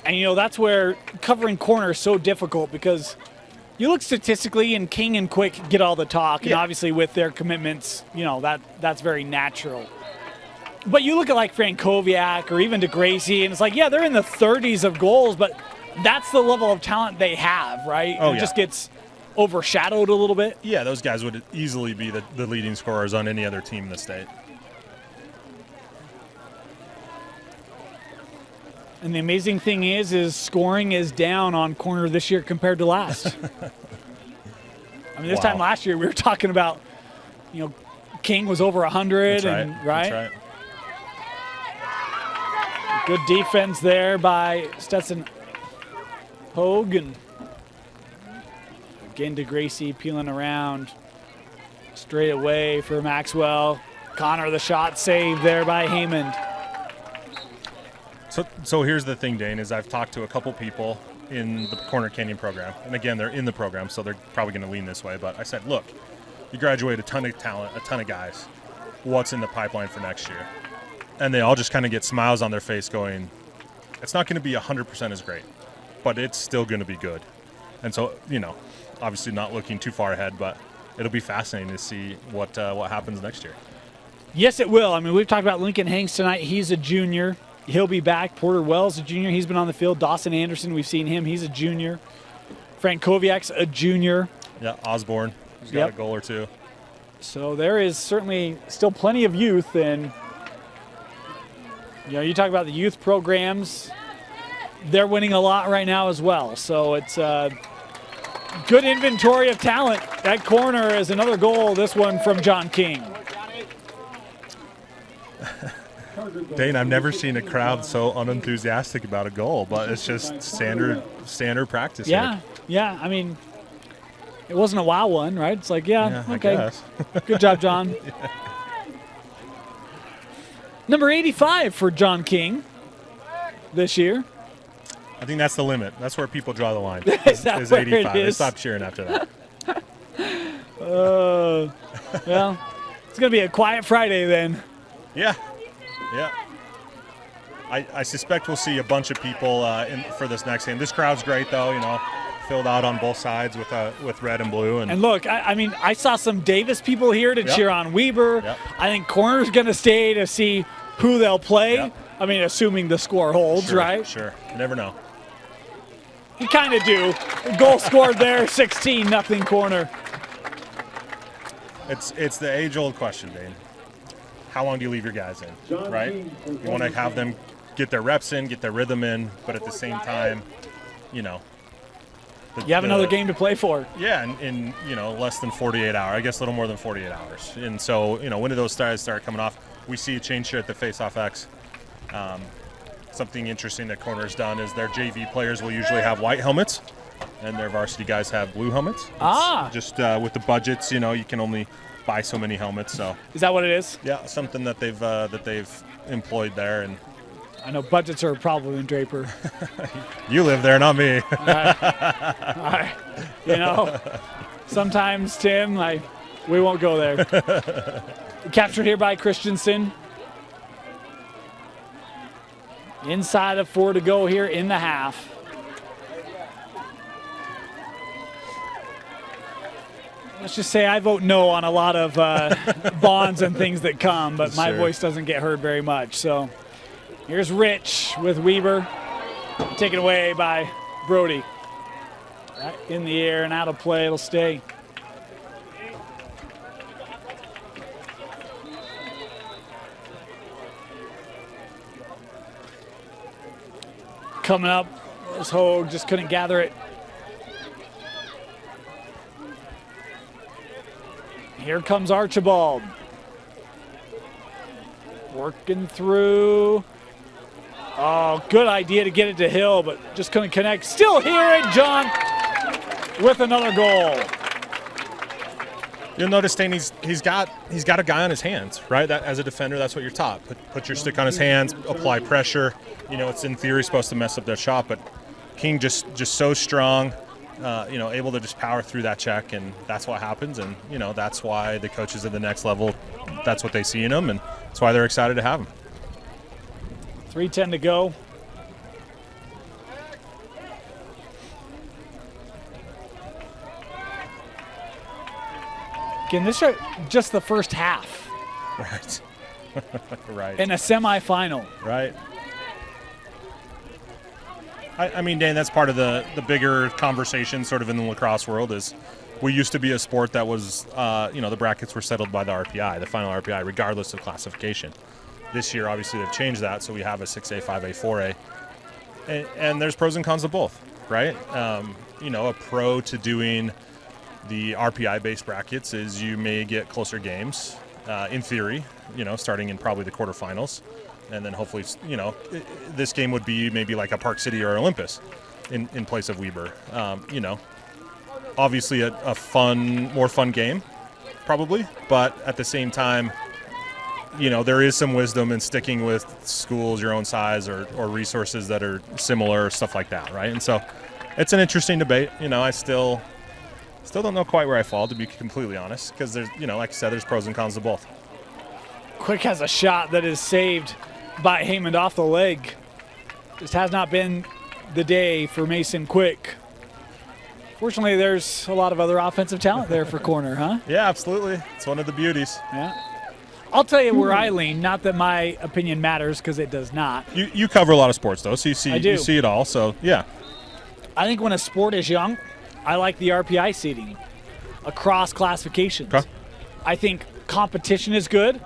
A: And, that's where covering corner is so difficult because you look statistically and King and Quick get all the talk. And obviously with their commitments, that's very natural. But you look at like Frankowiak or even DeGracie, and it's like, yeah, they're in the 30s of goals, but that's the level of talent they have, right?
B: Oh,
A: it just gets overshadowed a little bit.
B: Yeah, those guys would easily be the leading scorers on any other team in the state.
A: And the amazing thing is scoring is down on corner this year compared to last. I mean, this time last year we were talking about, King was over 100.
B: That's right.
A: And right?
B: That's right.
A: Good defense there by Stetson Hogue. And again, DeGracie peeling around straight away for Maxwell. Connor, the shot saved there by Haymond.
B: So here's the thing, Dane, is I've talked to a couple people in the Corner Canyon program. And again, they're in the program, so they're probably going to lean this way. But I said, look, you graduate a ton of talent, a ton of guys. What's in the pipeline for next year? And they all just kind of get smiles on their face going, it's not going to be 100% as great, but it's still going to be good. And so, obviously not looking too far ahead, but it'll be fascinating to see what happens next year.
A: Yes, it will. I mean, we've talked about Lincoln Hanks tonight. He's a junior. He'll be back. Porter Wells, a junior. He's been on the field. Dawson Anderson, we've seen him. He's a junior. Frankowiak's a junior.
B: Yeah, Osborne, who's got a goal or two.
A: So there is certainly still plenty of youth. And, you talk about the youth programs. They're winning a lot right now as well. So it's a good inventory of talent. That corner is another goal, this one from John King.
B: Dane, I've never seen a crowd so unenthusiastic about a goal, but it's just standard practice.
A: Yeah, yeah. I mean, it wasn't a wow one, right? It's like, okay. Good job, John. Yeah. Number 85 for John King this year.
B: I think that's the limit. That's where people draw the line.
A: Is
B: 85. They
A: is?
B: stop cheering after that.
A: Well, it's going to be a quiet Friday then.
B: Yeah. I suspect we'll see a bunch of people for this next game. This crowd's great, though. filled out on both sides with red and blue.
A: And look, I mean, I saw some Davis people here to cheer on Weber.
B: Yep.
A: I think corner's going to stay to see who they'll play.
B: Yep.
A: I mean, assuming the score holds,
B: Sure,
A: right?
B: Sure. You never know.
A: You kind of do. Goal scored there, 16-0 corner.
B: It's the age-old question, Dane. How long do you leave your guys in, right? You want to have them get their reps in, get their rhythm in, but at the same time, you know.
A: You have another game to play for.
B: Yeah, in less than 48 hours. I guess a little more than 48 hours. And so, when do those guys start coming off? We see a change here at the Face-Off X. Something interesting that corner's done is their JV players will usually have white helmets, and their varsity guys have blue helmets. Just with the budgets, you can only buy so many helmets. So
A: is that what it is?
B: Yeah, something that they've employed there. And
A: I know budgets are a problem in Draper.
B: You live there, not me.
A: Sometimes, Tim, we won't go there. Captured here by Christensen. Inside of 4 to go here in the half. Let's just say I vote no on a lot of bonds and things that come, but my voice doesn't get heard very much. So here's Rich with Weber. Taken away by Brody. Right in the air and out of play. It'll stay. Coming up, this Hogue just couldn't gather it. Here comes Archibald. Working through. Oh, good idea to get it to Hill, but just couldn't connect. Still here, and John with another goal.
B: You'll notice, Dane, he's got a guy on his hands, right? That, as a defender, that's what you're taught. Put your stick on his hands, apply pressure. It's in theory supposed to mess up their shot, but King just so strong, able to just power through that check, and that's what happens. And that's why the coaches at the next level, that's what they see in him, and that's why they're excited to have him.
A: 3:10 to go. Again, this is just the first half.
B: Right. Right.
A: In a semifinal.
B: Right. I mean, Dan, that's part of the bigger conversation sort of in the lacrosse world is we used to be a sport that was, the brackets were settled by the RPI, the final RPI, regardless of classification. This year, obviously, they've changed that, so we have a 6A, 5A, 4A. And there's pros and cons to both, right? A pro to doing the RPI-based brackets is you may get closer games, in theory, starting in probably the quarterfinals. And then hopefully, this game would be maybe like a Park City or Olympus in place of Weber. Obviously a more fun game, probably. But at the same time, there is some wisdom in sticking with schools your own size or resources that are similar, stuff like that, right? And so it's an interesting debate. I still don't know quite where I fall, to be completely honest, because there's, like I said, there's pros and cons to both.
A: Quick has a shot that is saved by Haymond off the leg. Just has not been the day for Mason Quick. Fortunately, there's a lot of other offensive talent there for corner, huh?
B: Yeah, absolutely. It's one of the beauties.
A: Yeah. I'll tell you where I lean. Not that my opinion matters, because it does not.
B: You cover a lot of sports, though, so you see it all. So, yeah. I
A: think when a sport is young, I like the RPI seeding across classifications.
B: Okay.
A: I think competition is good.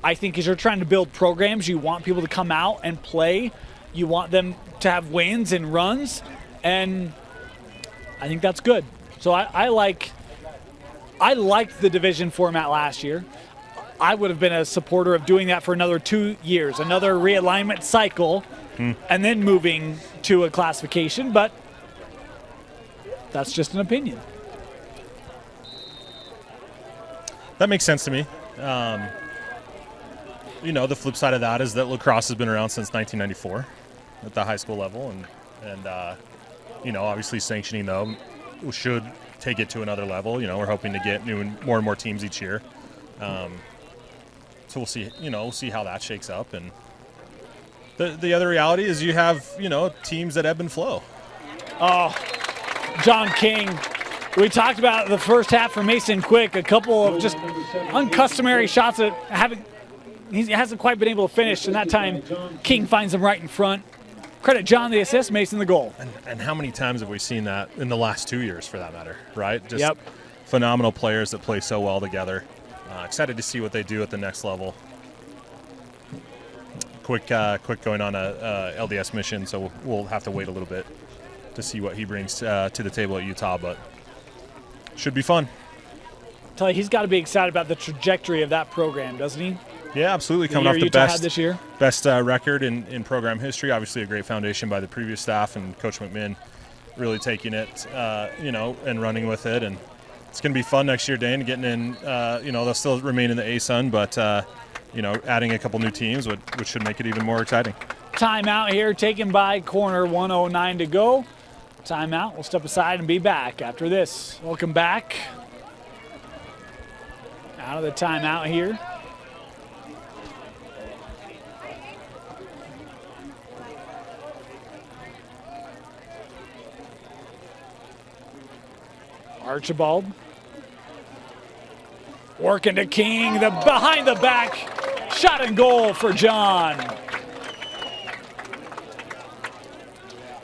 A: I think as you're trying to build programs, you want people to come out and play. You want them to have wins and runs, and I think that's good. So I liked the division format last year. I would have been a supporter of doing that for another 2 years, another realignment cycle, and then moving to a classification, but that's just an opinion.
B: That makes sense to me. The flip side of that is that lacrosse has been around since 1994 at the high school level, and obviously sanctioning though should take it to another level. We're hoping to get more and more teams each year. So we'll see. We'll see how that shakes up. And the other reality is you have teams that ebb and flow.
A: Oh, John King. We talked about the first half for Mason Quick, a couple of just uncustomary shots that he hasn't quite been able to finish, and that time King finds him right in front. Credit John the assist, Mason the goal.
B: And how many times have we seen that in the last 2 years, for that matter, right? Just
A: Yep.
B: phenomenal players that play so well together. Excited to see what they do at the next level. Quick going on a LDS mission, so we'll have to wait a little bit to see what he brings to the table at Utah, but should be fun.
A: Tell you, he's got to be excited about the trajectory of that program, doesn't he?
B: Yeah, absolutely. Coming off the
A: Utah had this year.
B: best record in program history. Obviously, a great foundation by the previous staff and Coach McMinn, really taking it, and running with it. And it's going to be fun next year, Dane. Getting in, they'll still remain in the ASUN, but adding a couple new teams, which should make it even more exciting.
A: Timeout here, taken by corner. 1:09 to go. Timeout. We'll step aside and be back after this. Welcome back. Out of the timeout here. Archibald. Working to King, the behind the back shot and goal for John.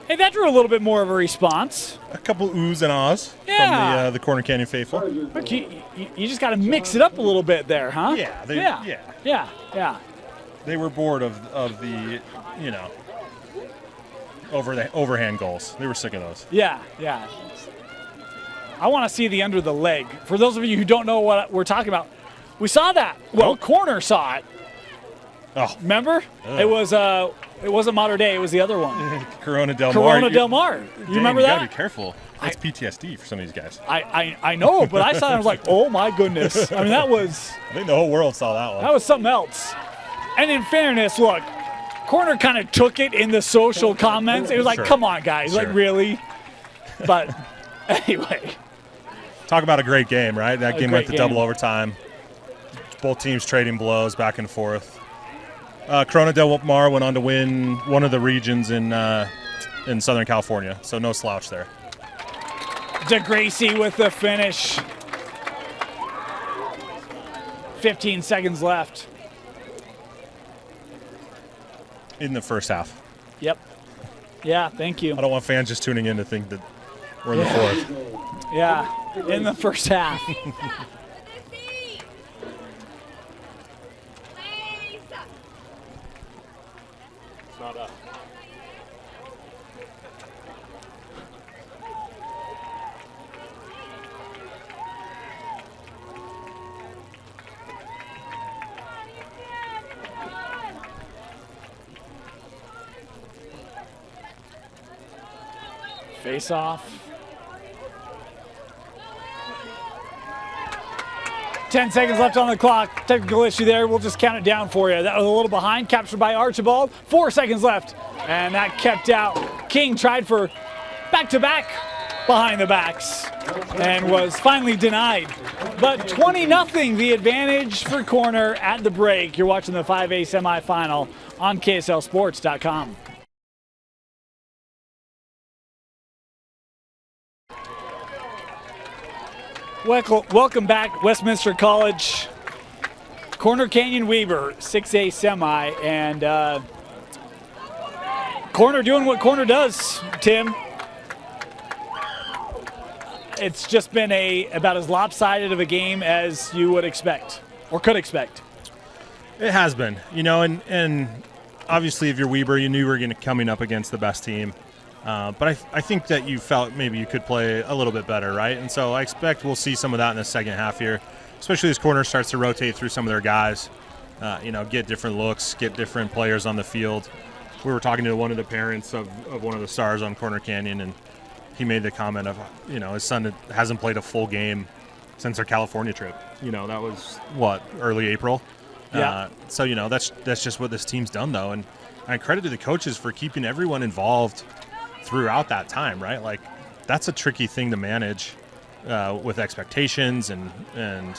A: Hey, that drew a little bit more of a response.
B: A couple oohs and ahs
A: Yeah.
B: from the Corner Canyon faithful.
A: Look, you just got to mix it up a little bit there, huh?
B: Yeah. They were bored of the, overhand goals. They were sick of those.
A: Yeah. I want to see the under the leg. For those of you who don't know what we're talking about, we saw that. Well, corner saw it.
B: Oh,
A: Remember? It wasn't Mater Dei. It was the other one.
B: Corona Del Mar.
A: Corona Del Mar. You remember
B: you
A: that?
B: gotta be careful. That's PTSD for some of these guys.
A: I know, but I saw it and I was like, oh my goodness. I mean,
B: I think the whole world saw that one.
A: that was something else. And in fairness, look, corner kind of took it in the social comments. It was like,
B: Sure.
A: come on, guys.
B: Sure.
A: Like, really? But anyway.
B: Talk about a great game, right? That game went to
A: great
B: double
A: game.
B: overtime. Both teams trading blows back and forth. Corona Del Mar went on to win one of the regions in Southern California, so no slouch there.
A: DeGracie with the finish. 15 seconds left.
B: In the first half.
A: Yep. Yeah, thank you.
B: I don't want fans just tuning in to think that we're in the fourth.
A: Yeah, in the first half.
B: It's not up.
A: Face off. 10 seconds left on the clock. Technical issue there. We'll just count it down for you. That was a little behind. Captured by Archibald. 4 seconds left. And that kept out. King tried for back-to-back behind the backs and was finally denied. But 20-0 the advantage for Corner at the break. You're watching the 5A semifinal on KSLSports.com. Welcome back, Westminster College. Corner Canyon Weber, 6A semi, and Corner doing what Corner does, Tim. It's just been about as lopsided of a game as you would expect, or could expect.
B: It has been, and obviously if you're Weber, you knew you were coming up against the best team. But I think that you felt maybe you could play a little bit better, right? And so I expect we'll see some of that in the second half here, especially as Corner starts to rotate through some of their guys, get different looks, get different players on the field. We were talking to one of the parents of one of the stars on Corner Canyon, and he made the comment of, his son hasn't played a full game since their California trip. That was, early April?
A: Yeah.
B: So, that's just what this team's done, though. And I credit to the coaches for keeping everyone involved throughout that time, right? Like, that's a tricky thing to manage with expectations and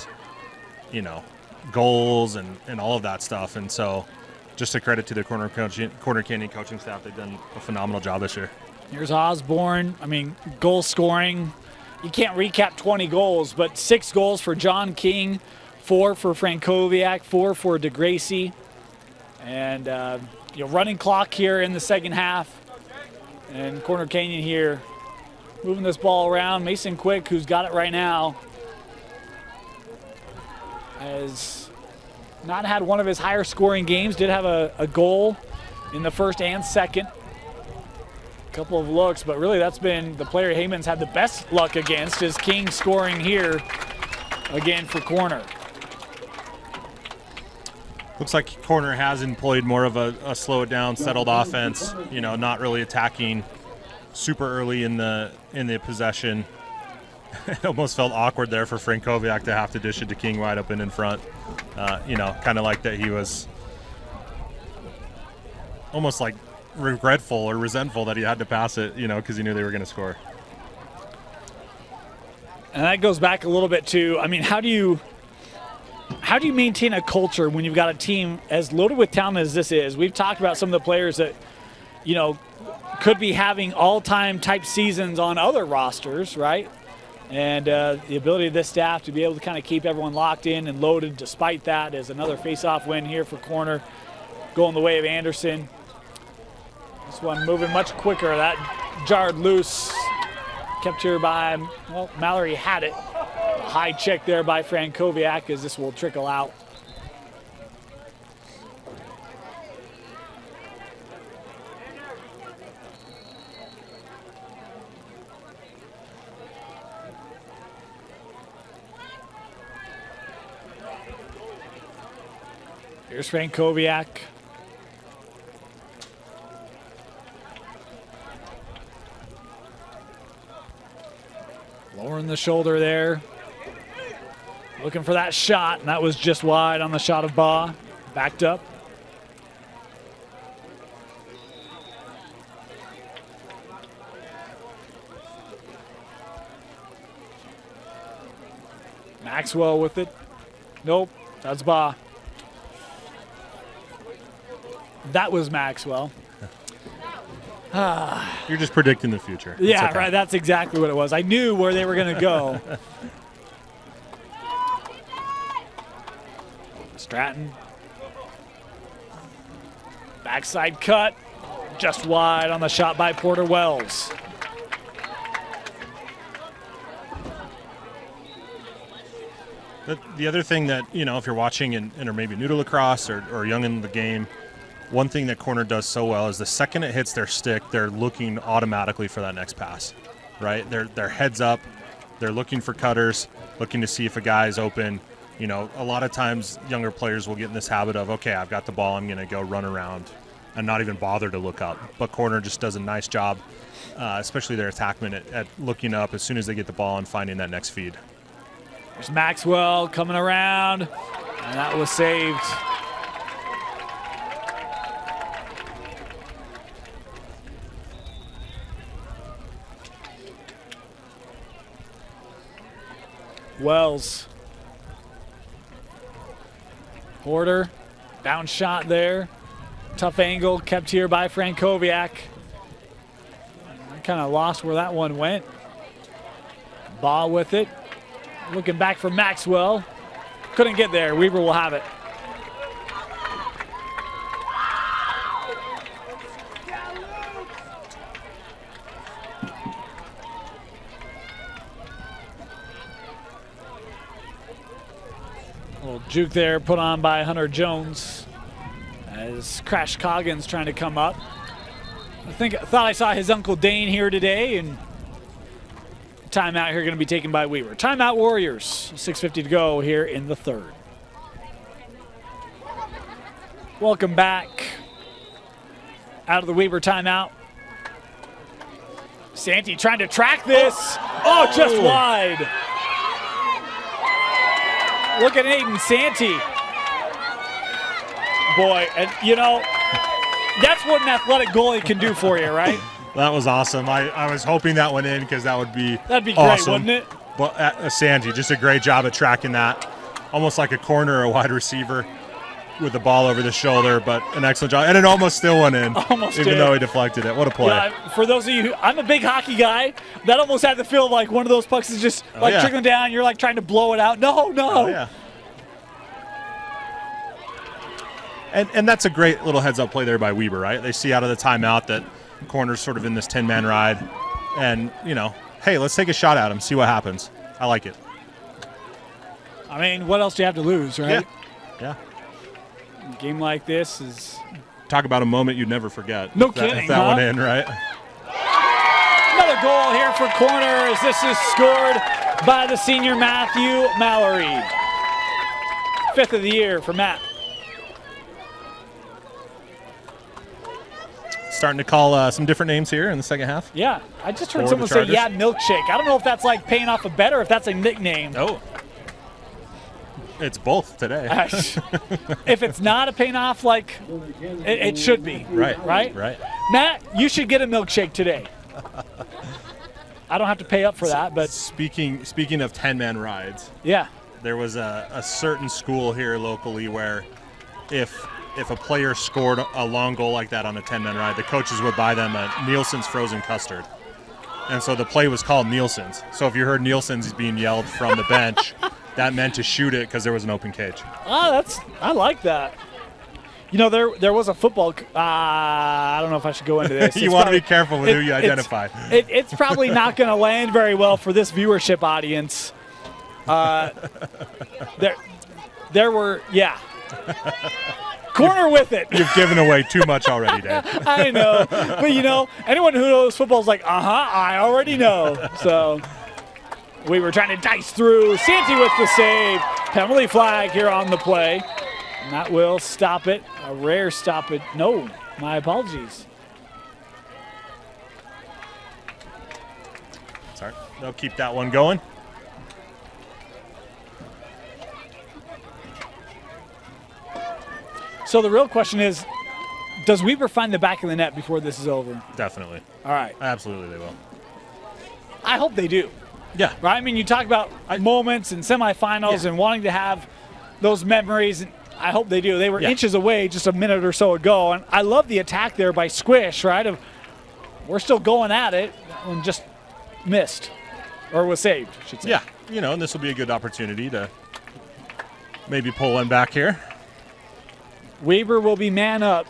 B: goals and all of that stuff. And so just a credit to the Corner Canyon coaching staff. They've done a phenomenal job this year.
A: Here's Osborne. I mean, goal scoring. You can't recap 20 goals, but 6 goals for John King, 4 for Frankowiak, 4 for DeGracie. And running clock here in the second half. And Corner Canyon here moving this ball around. Mason Quick, who's got it right now, has not had one of his higher scoring games. Did have a goal in the first and second. Couple of looks, but really that's been the player Heyman's had the best luck against, is King scoring here again for Corner.
B: Looks like Corner has employed more of a slow it down, settled offense, not really attacking super early in the possession. It almost felt awkward there for Frankowiak to have to dish it to King wide open in front. Kind of like that he was almost like regretful or resentful that he had to pass it, because he knew they were going to score.
A: And that goes back a little bit to, I mean, how do you maintain a culture when you've got a team as loaded with talent as this is? We've talked about some of the players that, could be having all-time type seasons on other rosters, right? And the ability of this staff to be able to kind of keep everyone locked in and loaded despite that is another face-off win here for Corner, going the way of Anderson. This one moving much quicker. That jarred loose. Kept here by, Mallory had it. A high check there by Frankowiak as this will trickle out. Here's Frankowiak. Lowering the shoulder there. Looking for that shot, and that was just wide on the shot of Baugh. Backed up. Maxwell with it. Nope, that's Baugh. That was Maxwell.
B: You're just predicting the future.
A: Yeah, okay. Right. That's exactly what it was. I knew where they were going to go. Stratton. Backside cut. Just wide on the shot by Porter Wells.
B: The other thing that, if you're watching and are maybe new to lacrosse or young in the game, one thing that Corner does so well is the second it hits their stick, they're looking automatically for that next pass, right? They're heads up, they're looking for cutters, looking to see if a guy is open. A lot of times younger players will get in this habit of, okay, I've got the ball, I'm going to go run around and not even bother to look up. But Corner just does a nice job, especially their attackmen, at looking up as soon as they get the ball and finding that next feed.
A: There's Maxwell coming around, and that was saved. Wells. Porter, bounce shot there. Tough angle, kept here by Frankowiak. I kind of lost where that one went. Baugh with it. Looking back for Maxwell. Couldn't get there. Weaver will have it. Little juke there put on by Hunter Jones as Crash Coggins trying to come up. I thought I saw his Uncle Dane here today, and timeout here going to be taken by Weaver. Timeout Warriors, 6:50 to go here in the third. Welcome back out of the Weaver timeout. Santee trying to track this. Oh, just wide. Look at Aiden Santee. Boy, and that's what an athletic goalie can do for you, right?
B: That was awesome. I was hoping that went in because that'd be
A: great,
B: awesome.
A: wouldn't it?
B: But Santee, just a great job at tracking that. Almost like a corner or a wide receiver. with the ball over the shoulder, but an excellent job. And it almost still went in,
A: Almost
B: even
A: did.
B: though he deflected it. What a play.
A: Yeah, for those of you, I'm a big hockey guy. That almost had the feel like one of those pucks is just like trickling down. You're like trying to blow it out. No.
B: Oh, yeah. And that's a great little heads-up play there by Weber, right? They see out of the timeout that corner's sort of in this 10-man ride. And, hey, let's take a shot at him, see what happens. I like it.
A: I mean, what else do you have to lose, right?
B: Yeah.
A: A game like this is...
B: Talk about a moment you'd never forget.
A: No
B: if
A: kidding,
B: that went in, right?
A: Another goal here for Corner as this is scored by the senior Matthew Mallory. 5th of the year for Matt.
B: Starting to call some different names here in the second half.
A: Yeah, I just heard
B: For
A: someone
B: the
A: say,
B: Chargers.
A: milkshake. I don't know if that's like paying off a bet or if that's a nickname.
B: Oh. It's both today.
A: If it's not a paying off, like, it should be.
B: Right.
A: Matt, you should get a milkshake today. I don't have to pay up for that, but...
B: Speaking of 10-man rides,
A: yeah.
B: there was a certain school here locally where if a player scored a long goal like that on a 10-man ride, the coaches would buy them a Nielsen's frozen custard. And so the play was called Nielsen's. So if you heard Nielsen's being yelled from the bench, that meant to shoot it because there was an open cage.
A: I like that. There was a football. I don't know if I should go into this.
B: You want to be careful with who you identify.
A: It's probably not going to land very well for this viewership audience. There were. Corner with it.
B: You've given away too much already, Dave.
A: I know. But, anyone who knows football is like, I already know. So we were trying to dice through. Santi with the save. Penalty flag here on the play. And that will stop it. A rare stop it. No, my apologies.
B: Sorry. They'll keep that one going.
A: So the real question is, does Weber find the back of the net before this is over?
B: Definitely.
A: All right.
B: Absolutely they will.
A: I hope they do.
B: Yeah.
A: Right? I mean, you talk about moments and semifinals and wanting to have those memories. And I hope they do. They were inches away just a minute or so ago. And I love the attack there by Squish, right? We're still going at it and just missed or was saved, I should say.
B: Yeah. And this will be a good opportunity to maybe pull one back here.
A: Weber will be man up.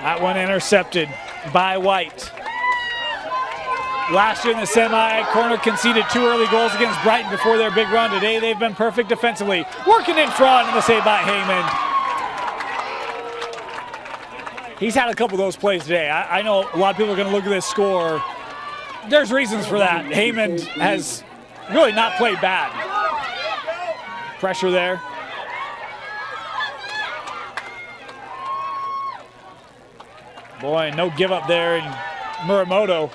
A: That one intercepted by White. Last year in the semi, Corner conceded 2 early goals against Brighton before their big run. Today, they've been perfect defensively. Working in front, and the save by Heyman. He's had a couple of those plays today. I know a lot of people are going to look at this score. There's reasons for that. Heyman has really not played bad. Pressure there. Boy, no give up there in Muramoto.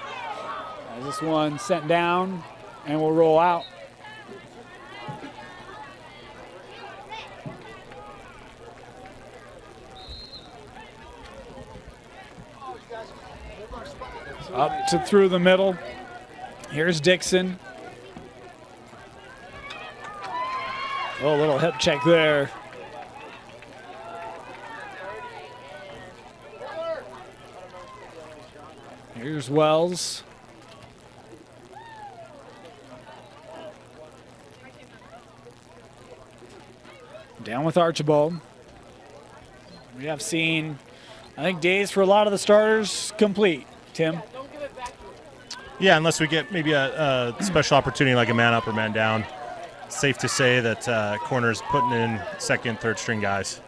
A: As this one sent down and will roll out. Up to through the middle. Here's Dixon. Oh, a little hip check there. Here's Wells. Down with Archibald. We have seen, I think, days for a lot of the starters complete. Tim?
B: Yeah, unless we get maybe a special opportunity like a man up or man down. Safe to say that Corner's putting in second, third string guys,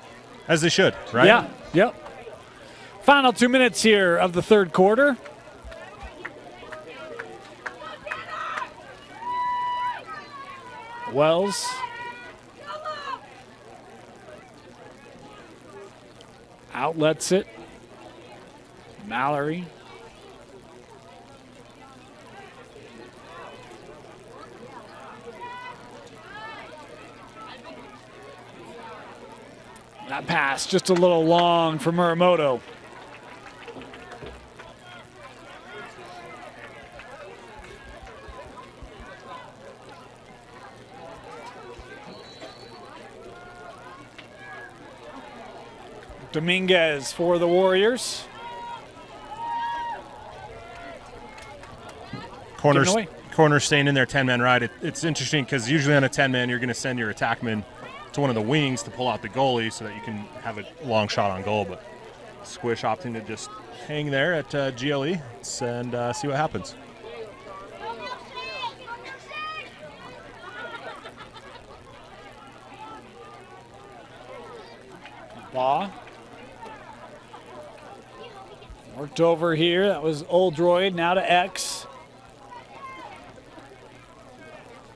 B: as they should, right?
A: Yeah, yep. Final 2 minutes here of the third quarter. Wells. Outlets it. Mallory. That pass just a little long for Muramoto. Dominguez for the Warriors.
B: Corner staying in their 10-man ride. It's interesting because usually on a 10-man, you're going to send your attackman to one of the wings to pull out the goalie so that you can have a long shot on goal. But Squish opting to just hang there at GLE and see what happens.
A: Baugh. Worked over here. That was Oldroyd. Now to X.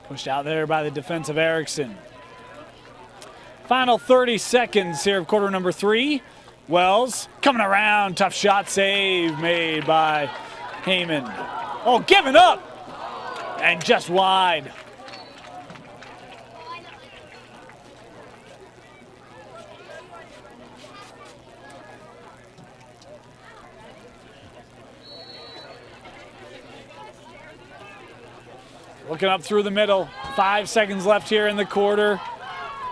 A: Pushed out there by the defensive Erickson. Final 30 seconds here of quarter number 3. Wells coming around. Tough shot save made by Heyman. Oh, giving up. And just wide. Looking up through the middle. 5 seconds left here in the quarter.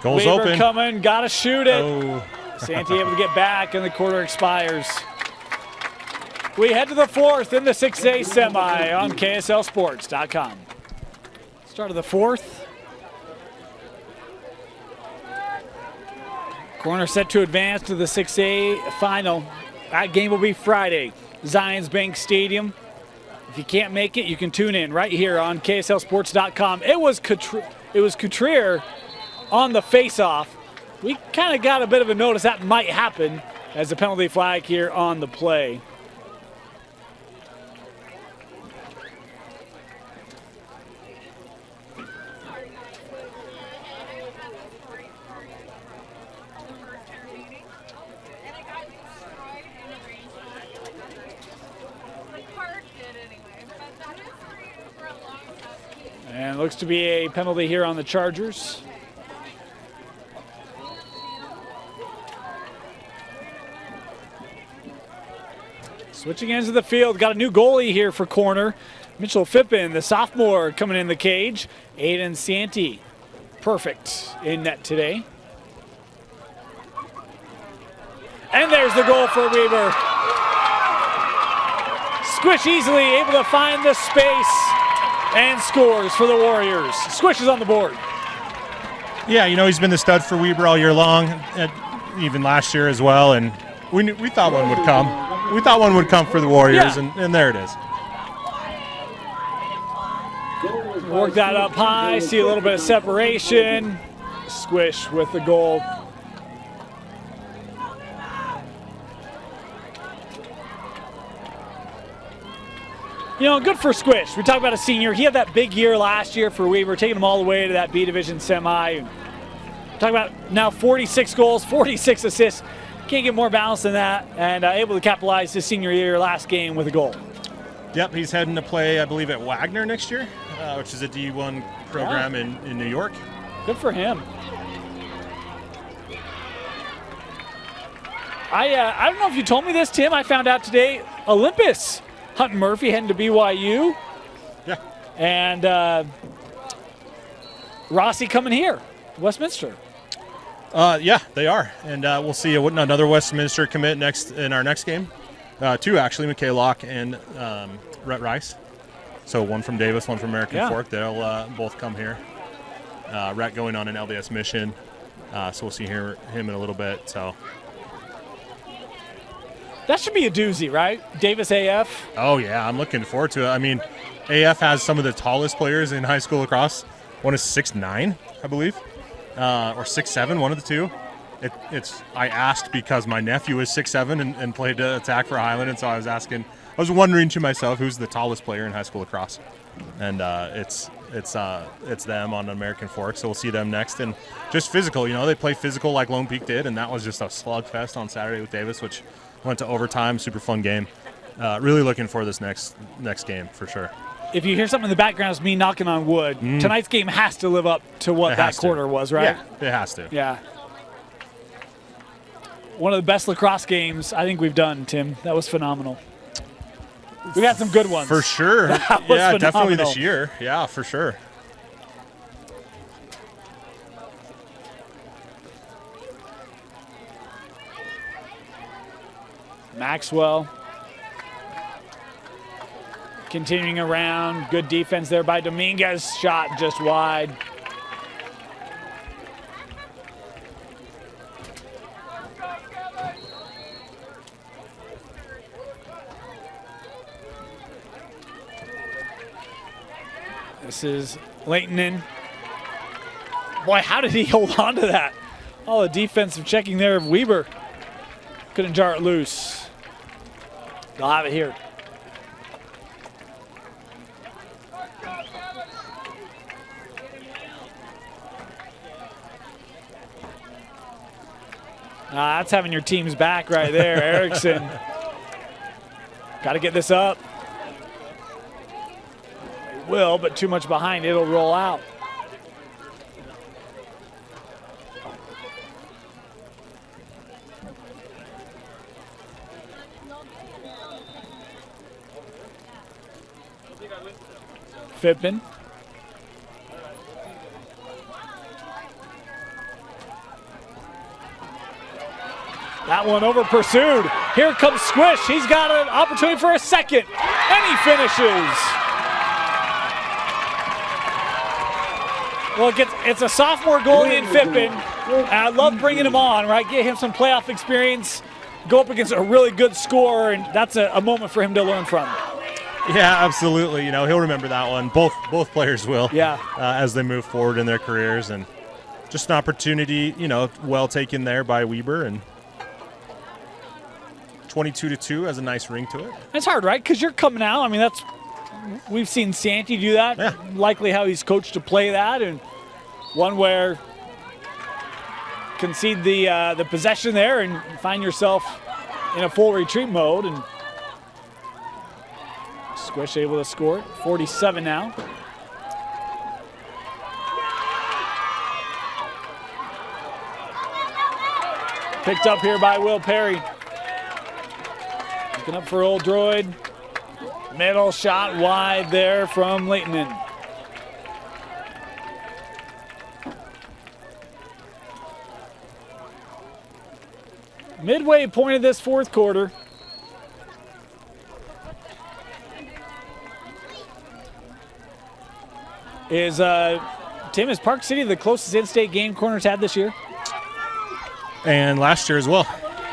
B: Goal's
A: Weaver
B: open.
A: coming. Got to shoot it.
B: Oh.
A: Santi able to get back, and the quarter expires. We head to the 4th in the 6A semi on KSLSports.com. Start of the 4th. Corner set to advance to the 6A final. That game will be Friday, Zions Bank Stadium. If you can't make it, you can tune in right here on KSLSports.com. It was Couture on the face-off. We kind of got a bit of a notice that might happen as a penalty flag here on the play. And looks to be a penalty here on the Chargers. Switching ends of the field, got a new goalie here for corner. Mitchell Phippen, the sophomore, coming in the cage. Aiden Santi, perfect in net today. And there's the goal for Weaver. Squish easily able to find the space and scores for the Warriors. Squish is on the board.
B: Yeah, you know, he's been the stud for Weber all year long, even last year as well, and we thought one would come. We thought one would come for the Warriors,
A: Yeah.
B: and there it is.
A: Work that up high, see a little bit of separation. Squish with the goal. You know, good for Squish. We talk about a senior. He had that big year last year for Weaver, taking them all the way to that B Division semi. Talk about now 46 goals, 46 assists. Can't get more balanced than that, and able to capitalize his senior year last game with a goal.
B: Yep, he's heading to play, I believe, at Wagner next year, which is a D1 program in New York.
A: Good for him. I don't know if you told me this, Tim. I found out today, Olympus, Hutton Murphy heading to BYU.
B: Yeah.
A: And Rossi coming here, Westminster.
B: Yeah, they are, and we'll see another Westminster commit in our next game. 2 actually, McKay Locke and Rhett Rice. So one from Davis, one from American Fork. They'll both come here. Rhett going on an LDS mission, so we'll see him in a little bit. So
A: that should be a doozy, right? Davis AF.
B: Oh yeah, I'm looking forward to it. I mean, AF has some of the tallest players in high school lacrosse. One is 6'9", I believe. Or 6'7", one of the two. I asked because my nephew is 6'7" and played attack for Highland, and so I was wondering to myself who's the tallest player in high school lacrosse, and it's them on American Fork. So we'll see them next, and just physical. You know, they play physical like Lone Peak did, and that was just a slugfest on Saturday with Davis, which went to overtime. Super fun game. Really looking for this next game for sure.
A: If you hear something in the background, it's me knocking on wood. Tonight's game has to live up to what that quarter was, right?
B: Yeah, it has to.
A: Yeah. One of the best lacrosse games I think we've done, Tim. That was phenomenal. We got some good ones.
B: For sure.
A: That was
B: yeah, definitely
A: phenomenal.
B: this year. Yeah, for sure.
A: Maxwell continuing around. Good defense there by Dominguez. Shot just wide. This is Leighton in. Boy, how did he hold on to that? Oh, the defensive checking there of Weber. Couldn't jar it loose. They'll have it here. That's having your team's back right there, Erickson. Got to get this up. Will, but too much behind, it'll roll out. Phippen. That one over pursued. Here comes Squish. He's got an opportunity for a second, and he finishes. Well, it's a sophomore goalie in Phippen, and I love bringing him on, right? Get him some playoff experience, go up against a really good scorer, and that's a moment for him to learn from.
B: Yeah, absolutely. You know, he'll remember that one. Both players will.
A: Yeah.
B: As they move forward in their careers, and just an opportunity, you know, well taken there by Weber, and 22-2 has a nice ring to it.
A: It's hard, right? Because you're coming out. I mean, we've seen Santi do that.
B: Yeah.
A: Likely how he's coached to play that, and one where concede the possession there and find yourself in a full retreat mode, and Squish able to score it. 47 now. Picked up here by Will Perry. Looking up for Old Droid. Middle shot wide there from Leighton. Midway point of this fourth quarter. Is Tim, is Park City the closest in-state game Corners had this year?
B: And last year as well.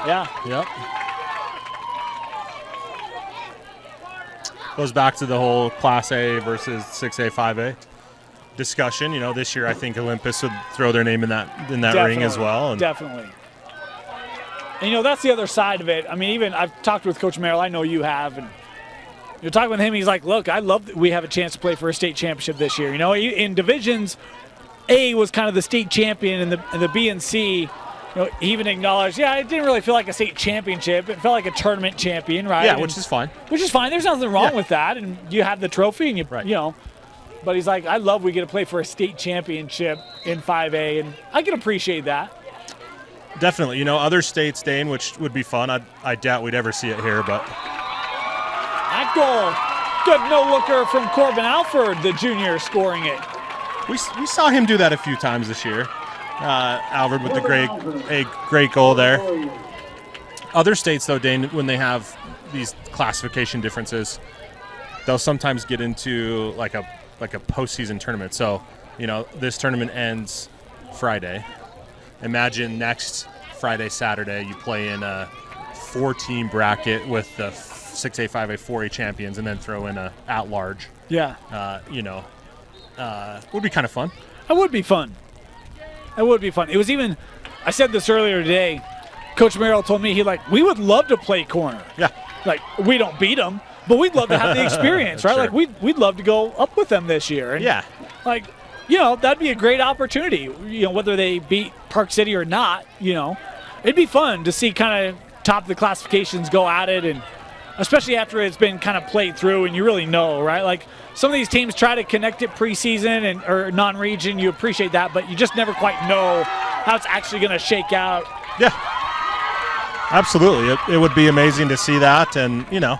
A: Yeah.
B: Yep. Goes back to the whole Class A versus 6A, 5A discussion. You know, this year I think Olympus would throw their name in that ring as well. And
A: definitely. And, you know, that's the other side of it. I mean, even I've talked with Coach Merrill. I know you have. And you're talking with him. He's like, look, I love that we have a chance to play for a state championship this year. You know, in divisions, A was kind of the state champion, and the B and C, you know, he even acknowledged, yeah, it didn't really feel like a state championship. It felt like a tournament champion, right?
B: Yeah, which is fine.
A: Which is fine. There's nothing wrong with that. And you have the trophy, and you know. But he's like, I love we get to play for a state championship in 5A, and I can appreciate that.
B: Definitely. You know, other states, Dane, which would be fun. I doubt we'd ever see it here, but.
A: That goal. Good no-looker from Corbin Alford, the junior, scoring it.
B: We saw him do that a few times this year. Alford with a great goal there. Other states, though, Dane, when they have these classification differences, they'll sometimes get into like a postseason tournament. So, you know, this tournament ends Friday. Imagine next Friday, Saturday, you play in a 4-team bracket with the 6A, 5A, 4A champions, and then throw in a at-large.
A: Yeah.
B: You know, would be kind of fun.
A: It would be fun. It would be fun. It was even, I said this earlier today, Coach Merrill told me, we would love to play corner.
B: Yeah.
A: Like, we don't beat them, but we'd love to have the experience, right?
B: Sure.
A: Like, we'd love to go up with them this year. And
B: yeah.
A: Like, you know, that'd be a great opportunity, you know, whether they beat Park City or not, you know. It'd be fun to see kind of top of the classifications go at it, and especially after it's been kind of played through and you really know, right? Like, some of these teams try to connect it preseason or non-region. You appreciate that, but you just never quite know how it's actually going to shake out.
B: Yeah, absolutely. It would be amazing to see that, and, you know,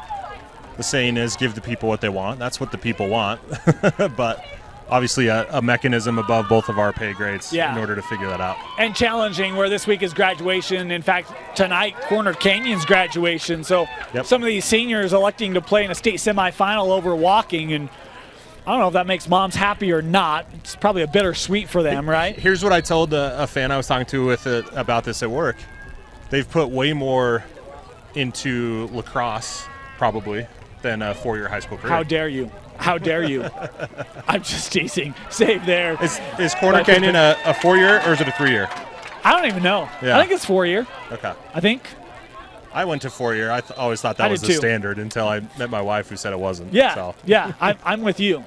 B: the saying is give the people what they want. That's what the people want. But obviously a mechanism above both of our pay grades in order to figure that out.
A: And challenging, where this week is graduation. In fact, tonight, Corner Canyon's graduation. So some of these seniors electing to play in a state semifinal over walking, and I don't know if that makes moms happy or not. It's probably a bittersweet for them, right?
B: Here's what I told a fan I was talking to about this at work. They've put way more into lacrosse, probably, than a 4-year high school career.
A: How dare you? How dare you? I'm just teasing. Save there.
B: Is Corner Canyon a 4-year or is it a 3-year?
A: I don't even know.
B: Yeah.
A: I think it's 4-year.
B: Okay.
A: I think.
B: I went to 4-year. I always thought that was the standard until I met my wife who said it wasn't.
A: Yeah,
B: so.
A: yeah. I'm with you.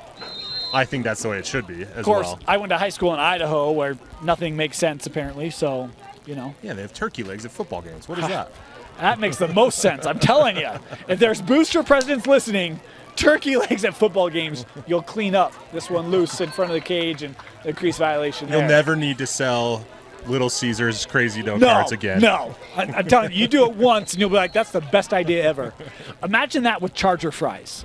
B: I think that's the way it should be as well.
A: Of course, I went to high school in Idaho where nothing makes sense apparently, so, you know.
B: Yeah, they have turkey legs at football games. What is that?
A: That makes the most sense. I'm telling you. If there's booster presidents listening, turkey legs at football games, you'll clean up this one loose in front of the cage and the crease violation there.
B: You'll never need to sell Little Caesars crazy dough cards again.
A: No, I'm telling you, you do it once and you'll be like, that's the best idea ever. Imagine that with Charger fries.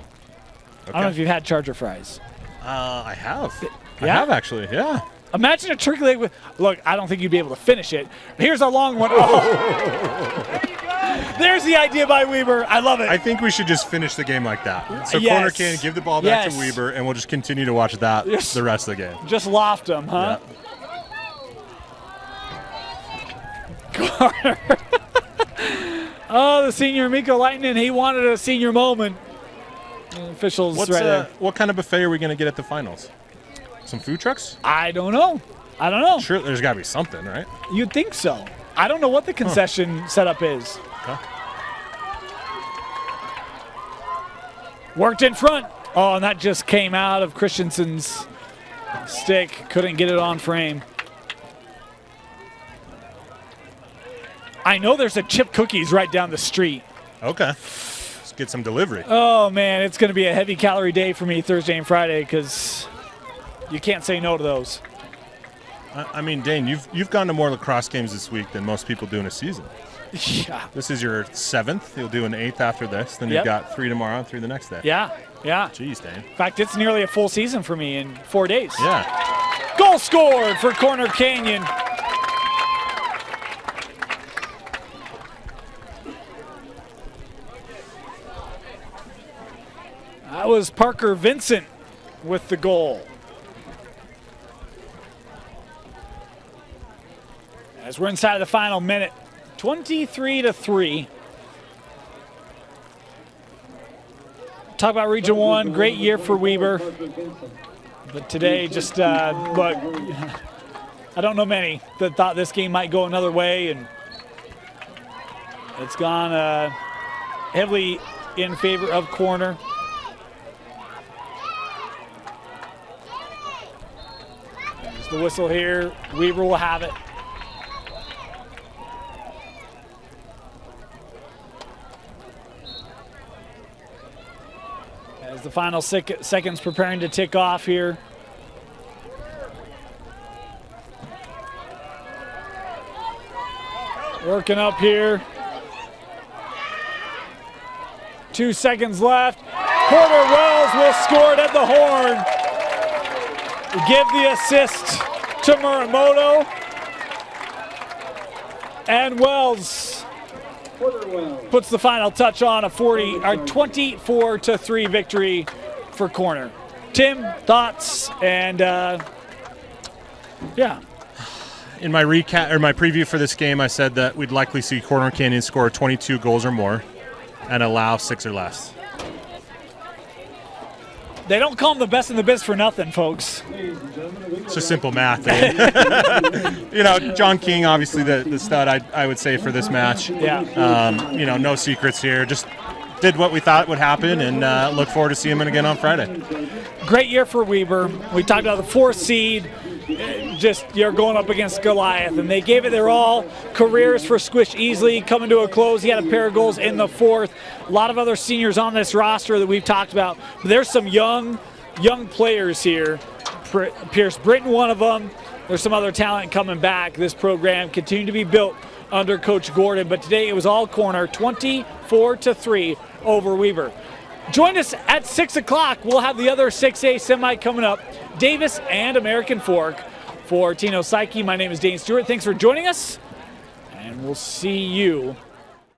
A: Okay. I don't know if you've had Charger fries.
B: I have.
A: Yeah?
B: I have actually, yeah.
A: Imagine a turkey leg with, look, I don't think you'd be able to finish it. Here's a long one. Oh. There's the idea by Weber. I love it.
B: I think we should just finish the game like that. So Corner Canyon, give the ball back to Weber, and we'll just continue to watch that the rest of the game.
A: Just loft them, huh?
B: Yeah.
A: Corner. Oh, the senior Miko Lightning, he wanted a senior moment. The officials right there.
B: What kind of buffet are we going to get at the finals? Some food trucks?
A: I don't know. Sure,
B: there's got to be something, right?
A: You'd think so. I don't know what the concession setup is.
B: Okay.
A: Worked in front. Oh, and that just came out of Christensen's stick. Couldn't get it on frame. I know there's a Chip Cookies right down the street.
B: Okay. Let's get some delivery.
A: Oh, man, it's going to be a heavy calorie day for me Thursday and Friday because you can't say no to those.
B: I mean, Dane, you've gone to more lacrosse games this week than most people do in a season.
A: Yeah.
B: This is your 7th. You'll do an 8th after this. Then you've got 3 tomorrow and 3 the next day.
A: Yeah, yeah.
B: Jeez, Dane.
A: In fact, it's nearly a full season for me in 4 days.
B: Yeah.
A: Goal scored for Corner Canyon. That was Parker Vincent with the goal. As we're inside of the final minute, 23-3. Talk about Region 1, great year for Weber. But today, just, look, I don't know many that thought this game might go another way, and it's gone heavily in favor of Corner. There's the whistle here. Weber will have it. As the final seconds preparing to tick off here. Working up here. 2 seconds left. Porter Wells will score it at the horn. Give the assist to Muramoto. And Wells puts the final touch on a 24-3 victory for Corner. Tim, thoughts? And yeah.
B: In my recap or my preview for this game, I said that we'd likely see Corner Canyon score 22 goals or more and allow 6 or less.
A: They don't call them the best in the biz for nothing, folks.
B: It's just simple math. You know, John King, obviously the stud, I would say, for this match.
A: Yeah.
B: You know, no secrets here. Just did what we thought would happen, and look forward to seeing him again on Friday.
A: Great year for Weber. We talked about the 4th seed. Just you're going up against Goliath, and they gave it their all. Careers for Squish Easley coming to a close. He had a pair of goals in the 4th. A lot of other seniors on this roster that we've talked about. But there's some young players here. Pierce Britton, one of them. There's some other talent coming back. This program continued to be built under Coach Gordon, but today it was all Corner, 24-3 over Weber. Join us at 6 o'clock. We'll have the other 6A semi coming up. Davis, and American Fork. For Tino Psyche, my name is Dane Stewart. Thanks for joining us, and we'll see you